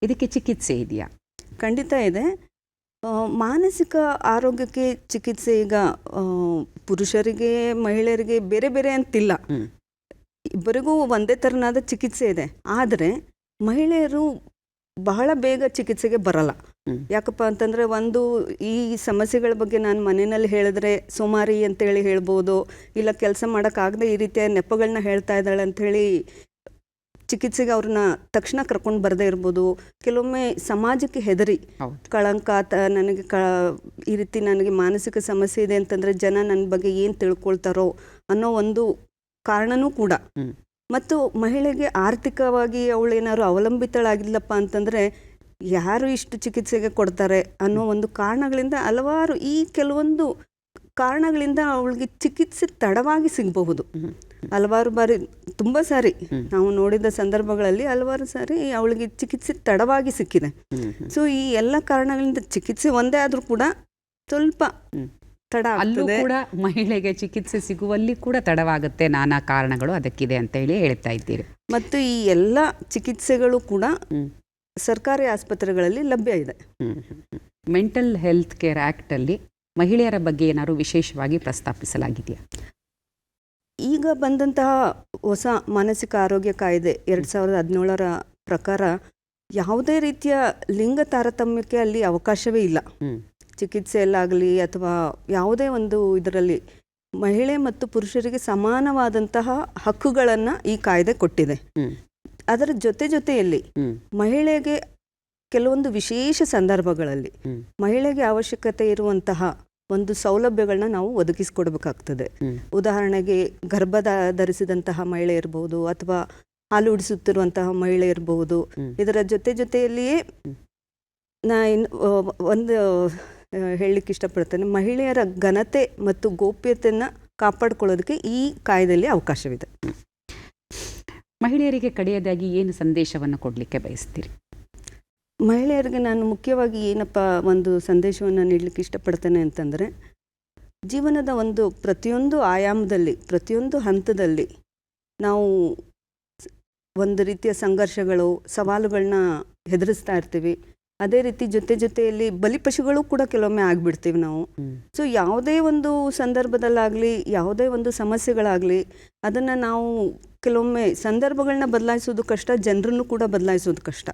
ಇದಕ್ಕೆ ಚಿಕಿತ್ಸೆ ಇದೆಯಾ? ಖಂಡಿತ ಇದೆ. ಮಾನಸಿಕ ಆರೋಗ್ಯಕ್ಕೆ ಚಿಕಿತ್ಸೆ ಈಗ ಪುರುಷರಿಗೆ ಮಹಿಳೆಯರಿಗೆ ಬೇರೆ ಬೇರೆ ಅಂತಿಲ್ಲ, ಇಬ್ಬರಿಗೂ ಒಂದೇ ಥರನಾದ ಚಿಕಿತ್ಸೆ ಇದೆ. ಆದರೆ ಮಹಿಳೆಯರು ಬಹಳ ಬೇಗ ಚಿಕಿತ್ಸೆಗೆ ಬರಲ್ಲ. ಯಾಕಪ್ಪ ಅಂತಂದರೆ, ಒಂದು ಈ ಸಮಸ್ಯೆಗಳ ಬಗ್ಗೆ ನಾನು ಮನೆಯಲ್ಲಿ ಹೇಳಿದ್ರೆ ಸೋಮಾರಿ ಅಂತೇಳಿ ಹೇಳ್ಬೋದು, ಇಲ್ಲ ಕೆಲಸ ಮಾಡೋಕ್ಕಾಗದೆ ಈ ರೀತಿಯ ನೆಪಗಳನ್ನ ಹೇಳ್ತಾ ಇದ್ದಾಳೆ ಅಂಥೇಳಿ ಚಿಕಿತ್ಸೆಗೆ ಅವ್ರನ್ನ ತಕ್ಷಣ ಕರ್ಕೊಂಡು ಬರದೇ ಇರ್ಬೋದು. ಕೆಲವೊಮ್ಮೆ ಸಮಾಜಕ್ಕೆ ಹೆದರಿ ಕಳಂಕ, ನನಗೆ ಈ ರೀತಿ ನನಗೆ ಮಾನಸಿಕ ಸಮಸ್ಯೆ ಇದೆ ಅಂತಂದರೆ ಜನ ನನ್ನ ಬಗ್ಗೆ ಏನು ತಿಳ್ಕೊಳ್ತಾರೋ ಅನ್ನೋ ಒಂದು ಕಾರಣನೂ ಕೂಡ. ಮತ್ತು ಮಹಿಳೆಗೆ ಆರ್ಥಿಕವಾಗಿ ಅವಳೇನಾದ್ರು ಅವಲಂಬಿತಳಾಗಿಲ್ಲಪ್ಪ ಅಂತಂದರೆ ಯಾರು ಇಷ್ಟು ಚಿಕಿತ್ಸೆಗೆ ಕೊಡ್ತಾರೆ ಅನ್ನೋ ಒಂದು ಕಾರಣಗಳಿಂದ, ಹಲವಾರು ಈ ಕೆಲವೊಂದು ಕಾರಣಗಳಿಂದ ಅವಳಿಗೆ ಚಿಕಿತ್ಸೆ ತಡವಾಗಿ ಸಿಗಬಹುದು. ಹಲವಾರು ಬಾರಿ, ತುಂಬ ಸಾರಿ ನಾವು ನೋಡಿದ ಸಂದರ್ಭಗಳಲ್ಲಿ ಹಲವಾರು ಸಾರಿ ಅವಳಿಗೆ ಚಿಕಿತ್ಸೆ ತಡವಾಗಿ ಸಿಕ್ಕಿದೆ. ಸೊ ಈ ಎಲ್ಲ ಕಾರಣಗಳಿಂದ ಚಿಕಿತ್ಸೆ ಒಂದೇ ಆದರೂ ಕೂಡ ಸ್ವಲ್ಪ ತಡ ಅಲ್ಲೂ ಕೂಡ ಮಹಿಳೆಗೆ ಚಿಕಿತ್ಸೆ ಸಿಗುವಲ್ಲಿ ಕೂಡ ತಡವಾಗುತ್ತೆ. ನಾನಾ ಕಾರಣಗಳು ಅದಕ್ಕಿದೆ ಅಂತ ಹೇಳಿ ಹೇಳ್ತಾ ಇದ್ದೀರಿ. ಮತ್ತು ಈ ಎಲ್ಲ ಚಿಕಿತ್ಸೆಗಳು ಕೂಡ ಸರ್ಕಾರಿ ಆಸ್ಪತ್ರೆಗಳಲ್ಲಿ ಲಭ್ಯ ಇದೆ. ಮೆಂಟಲ್ ಹೆಲ್ತ್ ಕೇರ್ ಆ್ಯಕ್ಟಲ್ಲಿ ಮಹಿಳೆಯರ ಬಗ್ಗೆ ಏನಾದರೂ ವಿಶೇಷವಾಗಿ ಪ್ರಸ್ತಾಪಿಸಲಾಗಿದೆಯಾ? ಈಗ ಬಂದಂತಹ ಹೊಸ ಮಾನಸಿಕ ಆರೋಗ್ಯ ಕಾಯ್ದೆ 2017ರ ಪ್ರಕಾರ ಯಾವುದೇ ರೀತಿಯ ಲಿಂಗ ತಾರತಮ್ಯಕ್ಕೆ ಅಲ್ಲಿ ಅವಕಾಶವೇ ಇಲ್ಲ. ಚಿಕಿತ್ಸೆಯಲ್ಲಾಗಲಿ ಅಥವಾ ಯಾವುದೇ ಒಂದು ಇದರಲ್ಲಿ ಮಹಿಳೆ ಮತ್ತು ಪುರುಷರಿಗೆ ಸಮಾನವಾದಂತಹ ಹಕ್ಕುಗಳನ್ನು ಈ ಕಾಯ್ದೆ ಕೊಟ್ಟಿದೆ. ಅದರ ಜೊತೆಯಲ್ಲಿ ಮಹಿಳೆಗೆ ಕೆಲವೊಂದು ವಿಶೇಷ ಸಂದರ್ಭಗಳಲ್ಲಿ ಮಹಿಳೆಗೆ ಅವಶ್ಯಕತೆ ಇರುವಂತಹ ಒಂದು ಸೌಲಭ್ಯಗಳನ್ನ ನಾವು ಒದಗಿಸಿಕೊಡ್ಬೇಕಾಗ್ತದೆ. ಉದಾಹರಣೆಗೆ ಧರಿಸಿದಂತಹ ಮಹಿಳೆ ಇರಬಹುದು, ಅಥವಾ ಹಾಲು ಉಡಿಸುತ್ತಿರುವಂತಹ ಮಹಿಳೆ ಇರಬಹುದು. ಇದರ ಜೊತೆಯಲ್ಲಿಯೇ ಒಂದು ಹೇಳಲಿಕ್ಕೆ ಇಷ್ಟಪಡ್ತೇನೆ, ಮಹಿಳೆಯರ ಘನತೆ ಮತ್ತು ಗೋಪ್ಯತೆಯನ್ನು ಕಾಪಾಡಿಕೊಳ್ಳೋದಕ್ಕೆ ಈ ಕಾಯ್ದೆಯಲ್ಲಿ ಅವಕಾಶವಿದೆ. ಮಹಿಳೆಯರಿಗೆ ಕಡೆಯದಾಗಿ ಏನು ಸಂದೇಶವನ್ನು ಕೊಡಲಿಕ್ಕೆ ಬಯಸ್ತೀರಿ? ಮಹಿಳೆಯರಿಗೆ ನಾನು ಮುಖ್ಯವಾಗಿ ಏನಪ್ಪ ಒಂದು ಸಂದೇಶವನ್ನು ನೀಡಲಿಕ್ಕೆ ಇಷ್ಟಪಡ್ತೇನೆ ಅಂತಂದರೆ, ಜೀವನದ ಒಂದು ಪ್ರತಿಯೊಂದು ಆಯಾಮದಲ್ಲಿ, ಪ್ರತಿಯೊಂದು ಹಂತದಲ್ಲಿ ನಾವು ಒಂದು ರೀತಿಯ ಸಂಘರ್ಷಗಳು, ಸವಾಲುಗಳನ್ನ ಎದುರಿಸ್ತಾ ಇರ್ತೀವಿ. ಅದೇ ರೀತಿ ಜೊತೆಯಲ್ಲಿ ಬಲಿಪಶುಗಳು ಕೂಡ ಕೆಲವೊಮ್ಮೆ ಆಗಿಬಿಡ್ತೀವಿ ನಾವು. ಸೊ ಯಾವುದೇ ಒಂದು ಸಂದರ್ಭದಲ್ಲಾಗಲಿ, ಯಾವುದೇ ಒಂದು ಸಮಸ್ಯೆಗಳಾಗಲಿ, ಅದನ್ನು ನಾವು ಕೆಲವೊಮ್ಮೆ ಸಂದರ್ಭಗಳನ್ನ ಬದಲಾಯಿಸೋದು ಕಷ್ಟ, ಜನರನ್ನು ಕೂಡ ಬದಲಾಯಿಸೋದು ಕಷ್ಟ.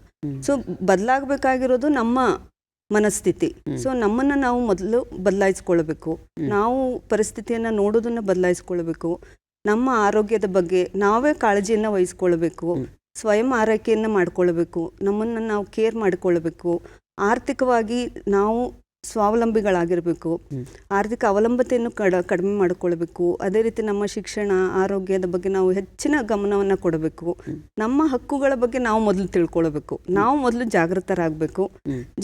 ಸೊ ಬದಲಾಗಬೇಕಾಗಿರೋದು ನಮ್ಮ ಮನಸ್ಥಿತಿ. ಸೊ ನಮ್ಮನ್ನು ನಾವು ಮೊದಲು ಬದಲಾಯಿಸ್ಕೊಳ್ಬೇಕು. ನಾವು ಪರಿಸ್ಥಿತಿಯನ್ನು ನೋಡೋದನ್ನು ಬದಲಾಯಿಸ್ಕೊಳ್ಬೇಕು. ನಮ್ಮ ಆರೋಗ್ಯದ ಬಗ್ಗೆ ನಾವೇ ಕಾಳಜಿಯನ್ನು ವಹಿಸ್ಕೊಳ್ಬೇಕು. ಸ್ವಯಂ ಆರೈಕೆಯನ್ನು ಮಾಡಿಕೊಳ್ಬೇಕು. ನಮ್ಮನ್ನು ನಾವು ಕೇರ್ ಮಾಡಿಕೊಳ್ಬೇಕು. ಆರ್ಥಿಕವಾಗಿ ನಾವು ಸ್ವಾವಲಂಬಿಗಳಾಗಿರಬೇಕು. ಆರ್ಥಿಕ ಅವಲಂಬತೆಯನ್ನು ಕಡಿಮೆ ಮಾಡಿಕೊಳ್ಬೇಕು. ಅದೇ ರೀತಿ ನಮ್ಮ ಶಿಕ್ಷಣ, ಆರೋಗ್ಯದ ಬಗ್ಗೆ ನಾವು ಹೆಚ್ಚಿನ ಗಮನವನ್ನು ಕೊಡಬೇಕು. ನಮ್ಮ ಹಕ್ಕುಗಳ ಬಗ್ಗೆ ನಾವು ಮೊದಲು ತಿಳ್ಕೊಳ್ಬೇಕು. ನಾವು ಮೊದಲು ಜಾಗೃತರಾಗಬೇಕು.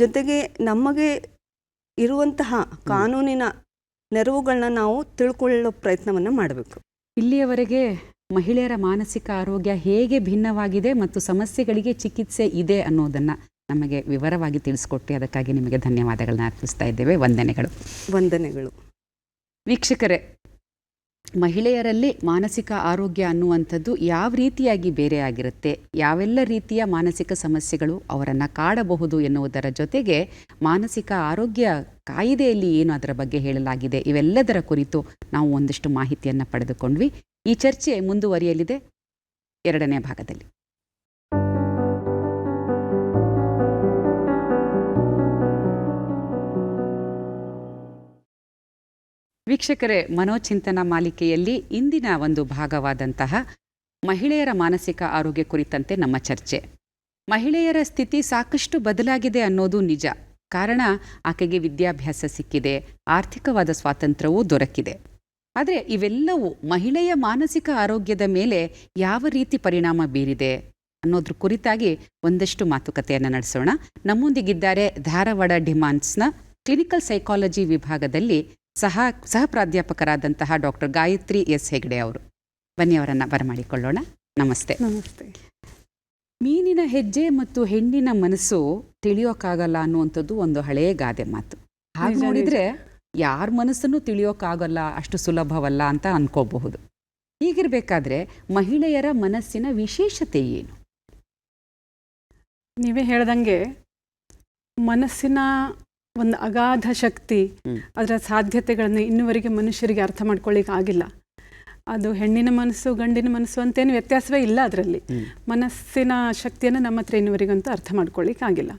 ಜೊತೆಗೆ ನಮಗೆ ಇರುವಂತಹ ಕಾನೂನಿನ ನೆರವುಗಳನ್ನ ನಾವು ತಿಳ್ಕೊಳ್ಳೋ ಪ್ರಯತ್ನವನ್ನು ಮಾಡಬೇಕು. ಇಲ್ಲಿಯವರೆಗೆ ಮಹಿಳೆಯರ ಮಾನಸಿಕ ಆರೋಗ್ಯ ಹೇಗೆ ಭಿನ್ನವಾಗಿದೆ ಮತ್ತು ಸಮಸ್ಯೆಗಳಿಗೆ ಚಿಕಿತ್ಸೆ ಇದೆ ಅನ್ನೋದನ್ನು ನಮಗೆ ವಿವರವಾಗಿ ತಿಳಿಸ್ಕೊಟ್ಟು ಅದಕ್ಕಾಗಿ ನಿಮಗೆ ಧನ್ಯವಾದಗಳನ್ನ ಅರ್ಪಿಸ್ತಾ ಇದ್ದೇವೆ. ವಂದನೆಗಳು. ವೀಕ್ಷಕರೇ, ಮಹಿಳೆಯರಲ್ಲಿ ಮಾನಸಿಕ ಆರೋಗ್ಯ ಅನ್ನುವಂಥದ್ದು ಯಾವ ರೀತಿಯಾಗಿ ಬೇರೆ ಆಗಿರುತ್ತೆ, ಯಾವೆಲ್ಲ ರೀತಿಯ ಮಾನಸಿಕ ಸಮಸ್ಯೆಗಳು ಅವರನ್ನು ಕಾಡಬಹುದು ಎನ್ನುವುದರ ಜೊತೆಗೆ ಮಾನಸಿಕ ಆರೋಗ್ಯ ಕಾಯಿದೆಯಲ್ಲಿ ಏನು ಅದರ ಬಗ್ಗೆ ಹೇಳಲಾಗಿದೆ, ಇವೆಲ್ಲದರ ಕುರಿತು ನಾವು ಒಂದಷ್ಟು ಮಾಹಿತಿಯನ್ನು ಪಡೆದುಕೊಂಡ್ವಿ. ಈ ಚರ್ಚೆ ಮುಂದುವರಿಯಲಿದೆ 2ನೇ ಭಾಗದಲ್ಲಿ. ವೀಕ್ಷಕರೇ, ಮನೋಚಿಂತನ ಮಾಲಿಕೆಯಲ್ಲಿ ಇಂದಿನ ಒಂದು ಭಾಗವಾದಂತಹ ಮಹಿಳೆಯರ ಮಾನಸಿಕ ಆರೋಗ್ಯ ಕುರಿತಂತೆ ನಮ್ಮ ಚರ್ಚೆ. ಮಹಿಳೆಯರ ಸ್ಥಿತಿ ಸಾಕಷ್ಟು ಬದಲಾಗಿದೆ ಅನ್ನೋದು ನಿಜ. ಕಾರಣ, ಆಕೆಗೆ ವಿದ್ಯಾಭ್ಯಾಸ ಸಿಕ್ಕಿದೆ, ಆರ್ಥಿಕವಾದ ಸ್ವಾತಂತ್ರ್ಯವೂ ದೊರಕಿದೆ. ಆದರೆ ಇವೆಲ್ಲವೂ ಮಹಿಳೆಯ ಮಾನಸಿಕ ಆರೋಗ್ಯದ ಮೇಲೆ ಯಾವ ರೀತಿ ಪರಿಣಾಮ ಬೀರಿದೆ, ಅನ್ನೋದ್ರ ಕುರಿತಾಗಿ ಒಂದಷ್ಟು ಮಾತುಕತೆಯನ್ನು ನಡೆಸೋಣ. ನಮ್ಮೊಂದಿಗಿದ್ದಾರೆ ಧಾರವಾಡ ಡಿಮಾನ್ಸ್ನ ಕ್ಲಿನಿಕಲ್ ಸೈಕಾಲಜಿ ವಿಭಾಗದಲ್ಲಿ ಸಹ ಪ್ರಾಧ್ಯಾಪಕರಾದಂತಹ ಡಾಕ್ಟರ್ ಗಾಯತ್ರಿ ಎಸ್ ಹೆಗ್ಡೆ ಅವರು. ಬನ್ನಿ, ಅವರನ್ನು ಬರಮಾಡಿಕೊಳ್ಳೋಣ. ನಮಸ್ತೆ. ನಮಸ್ತೆ. ಮೀನಿನ ಹೆಜ್ಜೆ ಮತ್ತು ಹೆಣ್ಣಿನ ಮನಸ್ಸು ತಿಳಿಯೋಕ್ಕಾಗಲ್ಲ ಅನ್ನುವಂಥದ್ದು ಒಂದು ಹಳೆಯ ಗಾದೆ ಮಾತು. ಹಾಗೆ ನೋಡಿದರೆ ಯಾರ ಮನಸ್ಸನ್ನು ತಿಳಿಯೋಕ್ಕಾಗಲ್ಲ, ಅಷ್ಟು ಸುಲಭವಲ್ಲ ಅಂತ ಅನ್ಕೋಬಹುದು. ಹೀಗಿರಬೇಕಾದ್ರೆ ಮಹಿಳೆಯರ ಮನಸ್ಸಿನ ವಿಶೇಷತೆ ಏನು? ನೀವೇ ಹೇಳ್ದಂಗೆ ಮನಸ್ಸಿನ ಒಂದು ಅಗಾಧ ಶಕ್ತಿ, ಅದರ ಸಾಧ್ಯತೆಗಳನ್ನು ಇನ್ನುವರೆಗೆ ಮನುಷ್ಯರಿಗೆ ಅರ್ಥ ಮಾಡ್ಕೊಳ್ಳಿಕ್ಕೆ ಆಗಿಲ್ಲ. ಅದು ಹೆಣ್ಣಿನ ಮನಸ್ಸು ಗಂಡಿನ ಮನಸ್ಸು ಅಂತೇನು ವ್ಯತ್ಯಾಸವೇ ಇಲ್ಲ. ಅದರಲ್ಲಿ ಮನಸ್ಸಿನ ಶಕ್ತಿಯನ್ನು ನಮ್ಮ ಹತ್ರ ಇನ್ನುವರೆಗಂತೂ ಅರ್ಥ ಮಾಡ್ಕೊಳ್ಳಿಕ್ಕೆ ಆಗಿಲ್ಲ.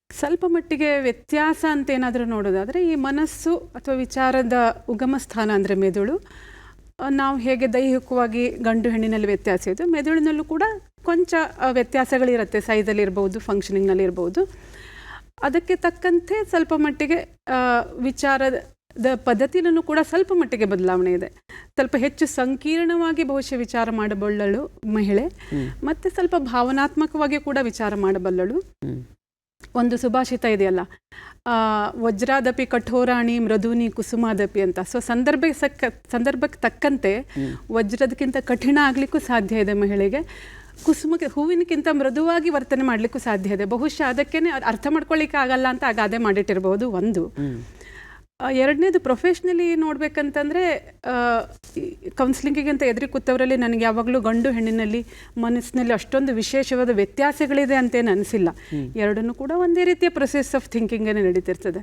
ಸ್ವಲ್ಪ ಮಟ್ಟಿಗೆ ವ್ಯತ್ಯಾಸ ಅಂತ ಏನಾದರೂ ನೋಡೋದಾದರೆ, ಈ ಮನಸ್ಸು ಅಥವಾ ವಿಚಾರದ ಉಗಮ ಸ್ಥಾನ ಅಂದರೆ ಮೆದುಳು, ನಾವು ಹೇಗೆ ದೈಹಿಕವಾಗಿ ಗಂಡು ಹೆಣ್ಣಿನಲ್ಲಿ ವ್ಯತ್ಯಾಸ ಇದೆ, ಮೆದುಳಿನಲ್ಲೂ ಕೂಡ ಕೊಂಚ ವ್ಯತ್ಯಾಸಗಳಿರುತ್ತೆ. ಸೈಜಲ್ಲಿರ್ಬೋದು, ಫಂಕ್ಷನಿಂಗ್ನಲ್ಲಿರ್ಬೋದು. ಅದಕ್ಕೆ ತಕ್ಕಂತೆ ಸ್ವಲ್ಪ ಮಟ್ಟಿಗೆ ವಿಚಾರದ ಪದ್ಧತಿನೂ ಕೂಡ ಸ್ವಲ್ಪ ಮಟ್ಟಿಗೆ ಬದಲಾವಣೆ ಇದೆ. ಸ್ವಲ್ಪ ಹೆಚ್ಚು ಸಂಕೀರ್ಣವಾಗಿ ಬಹುಶಃ ವಿಚಾರ ಮಾಡಬಲ್ಲಳು ಮಹಿಳೆ, ಮತ್ತು ಸ್ವಲ್ಪ ಭಾವನಾತ್ಮಕವಾಗಿ ಕೂಡ ವಿಚಾರ ಮಾಡಬಲ್ಲಳು. ಒಂದು ಸುಭಾಷಿತ ಇದೆಯಲ್ಲ, ವಜ್ರಾದಪಿ ಕಠೋರಾಣಿ ಮೃದೂನಿ ಕುಸುಮಾದಪಿ ಅಂತ. ಸೊ ಸಂದರ್ಭಕ್ಕೆ ತಕ್ಕಂತೆ ವಜ್ರದಕ್ಕಿಂತ ಕಠಿಣ ಆಗಲಿಕ್ಕೂ ಸಾಧ್ಯ ಇದೆ ಮಹಿಳೆಗೆ, ಕುಸುಮಕ್ಕೆ ಹೂವಿನಕ್ಕಿಂತ ಮೃದುವಾಗಿ ವರ್ತನೆ ಮಾಡಲಿಕ್ಕೂ ಸಾಧ್ಯ ಇದೆ. ಬಹುಶಃ ಅದಕ್ಕೇನೆ ಅರ್ಥ ಮಾಡ್ಕೊಳ್ಳಿಕ್ಕೆ ಆಗಲ್ಲ ಅಂತ ಆ ಗಾದೆ ಮಾಡಿಟ್ಟಿರ್ಬೋದು. ಒಂದು. ಎರಡನೇದು, ಪ್ರೊಫೆಷ್ನಲಿ ನೋಡ್ಬೇಕಂತಂದರೆ ಕೌನ್ಸಿಲಿಂಗಿಗೆ ಅಂತ ಎದುರಿ ಕೂತವರಲ್ಲಿ ನನಗೆ ಯಾವಾಗಲೂ ಗಂಡು ಹೆಣ್ಣಿನಲ್ಲಿ ಮನಸ್ಸಿನಲ್ಲಿ ಅಷ್ಟೊಂದು ವಿಶೇಷವಾದ ವ್ಯತ್ಯಾಸಗಳಿದೆ ಅಂತೇನು ಅನಿಸಿಲ್ಲ. ಎರಡನ್ನೂ ಕೂಡ ಒಂದೇ ರೀತಿಯ ಪ್ರೊಸೆಸ್ ಆಫ್ ಥಿಂಕಿಂಗೇ ನಡೀತಿರ್ತದೆ.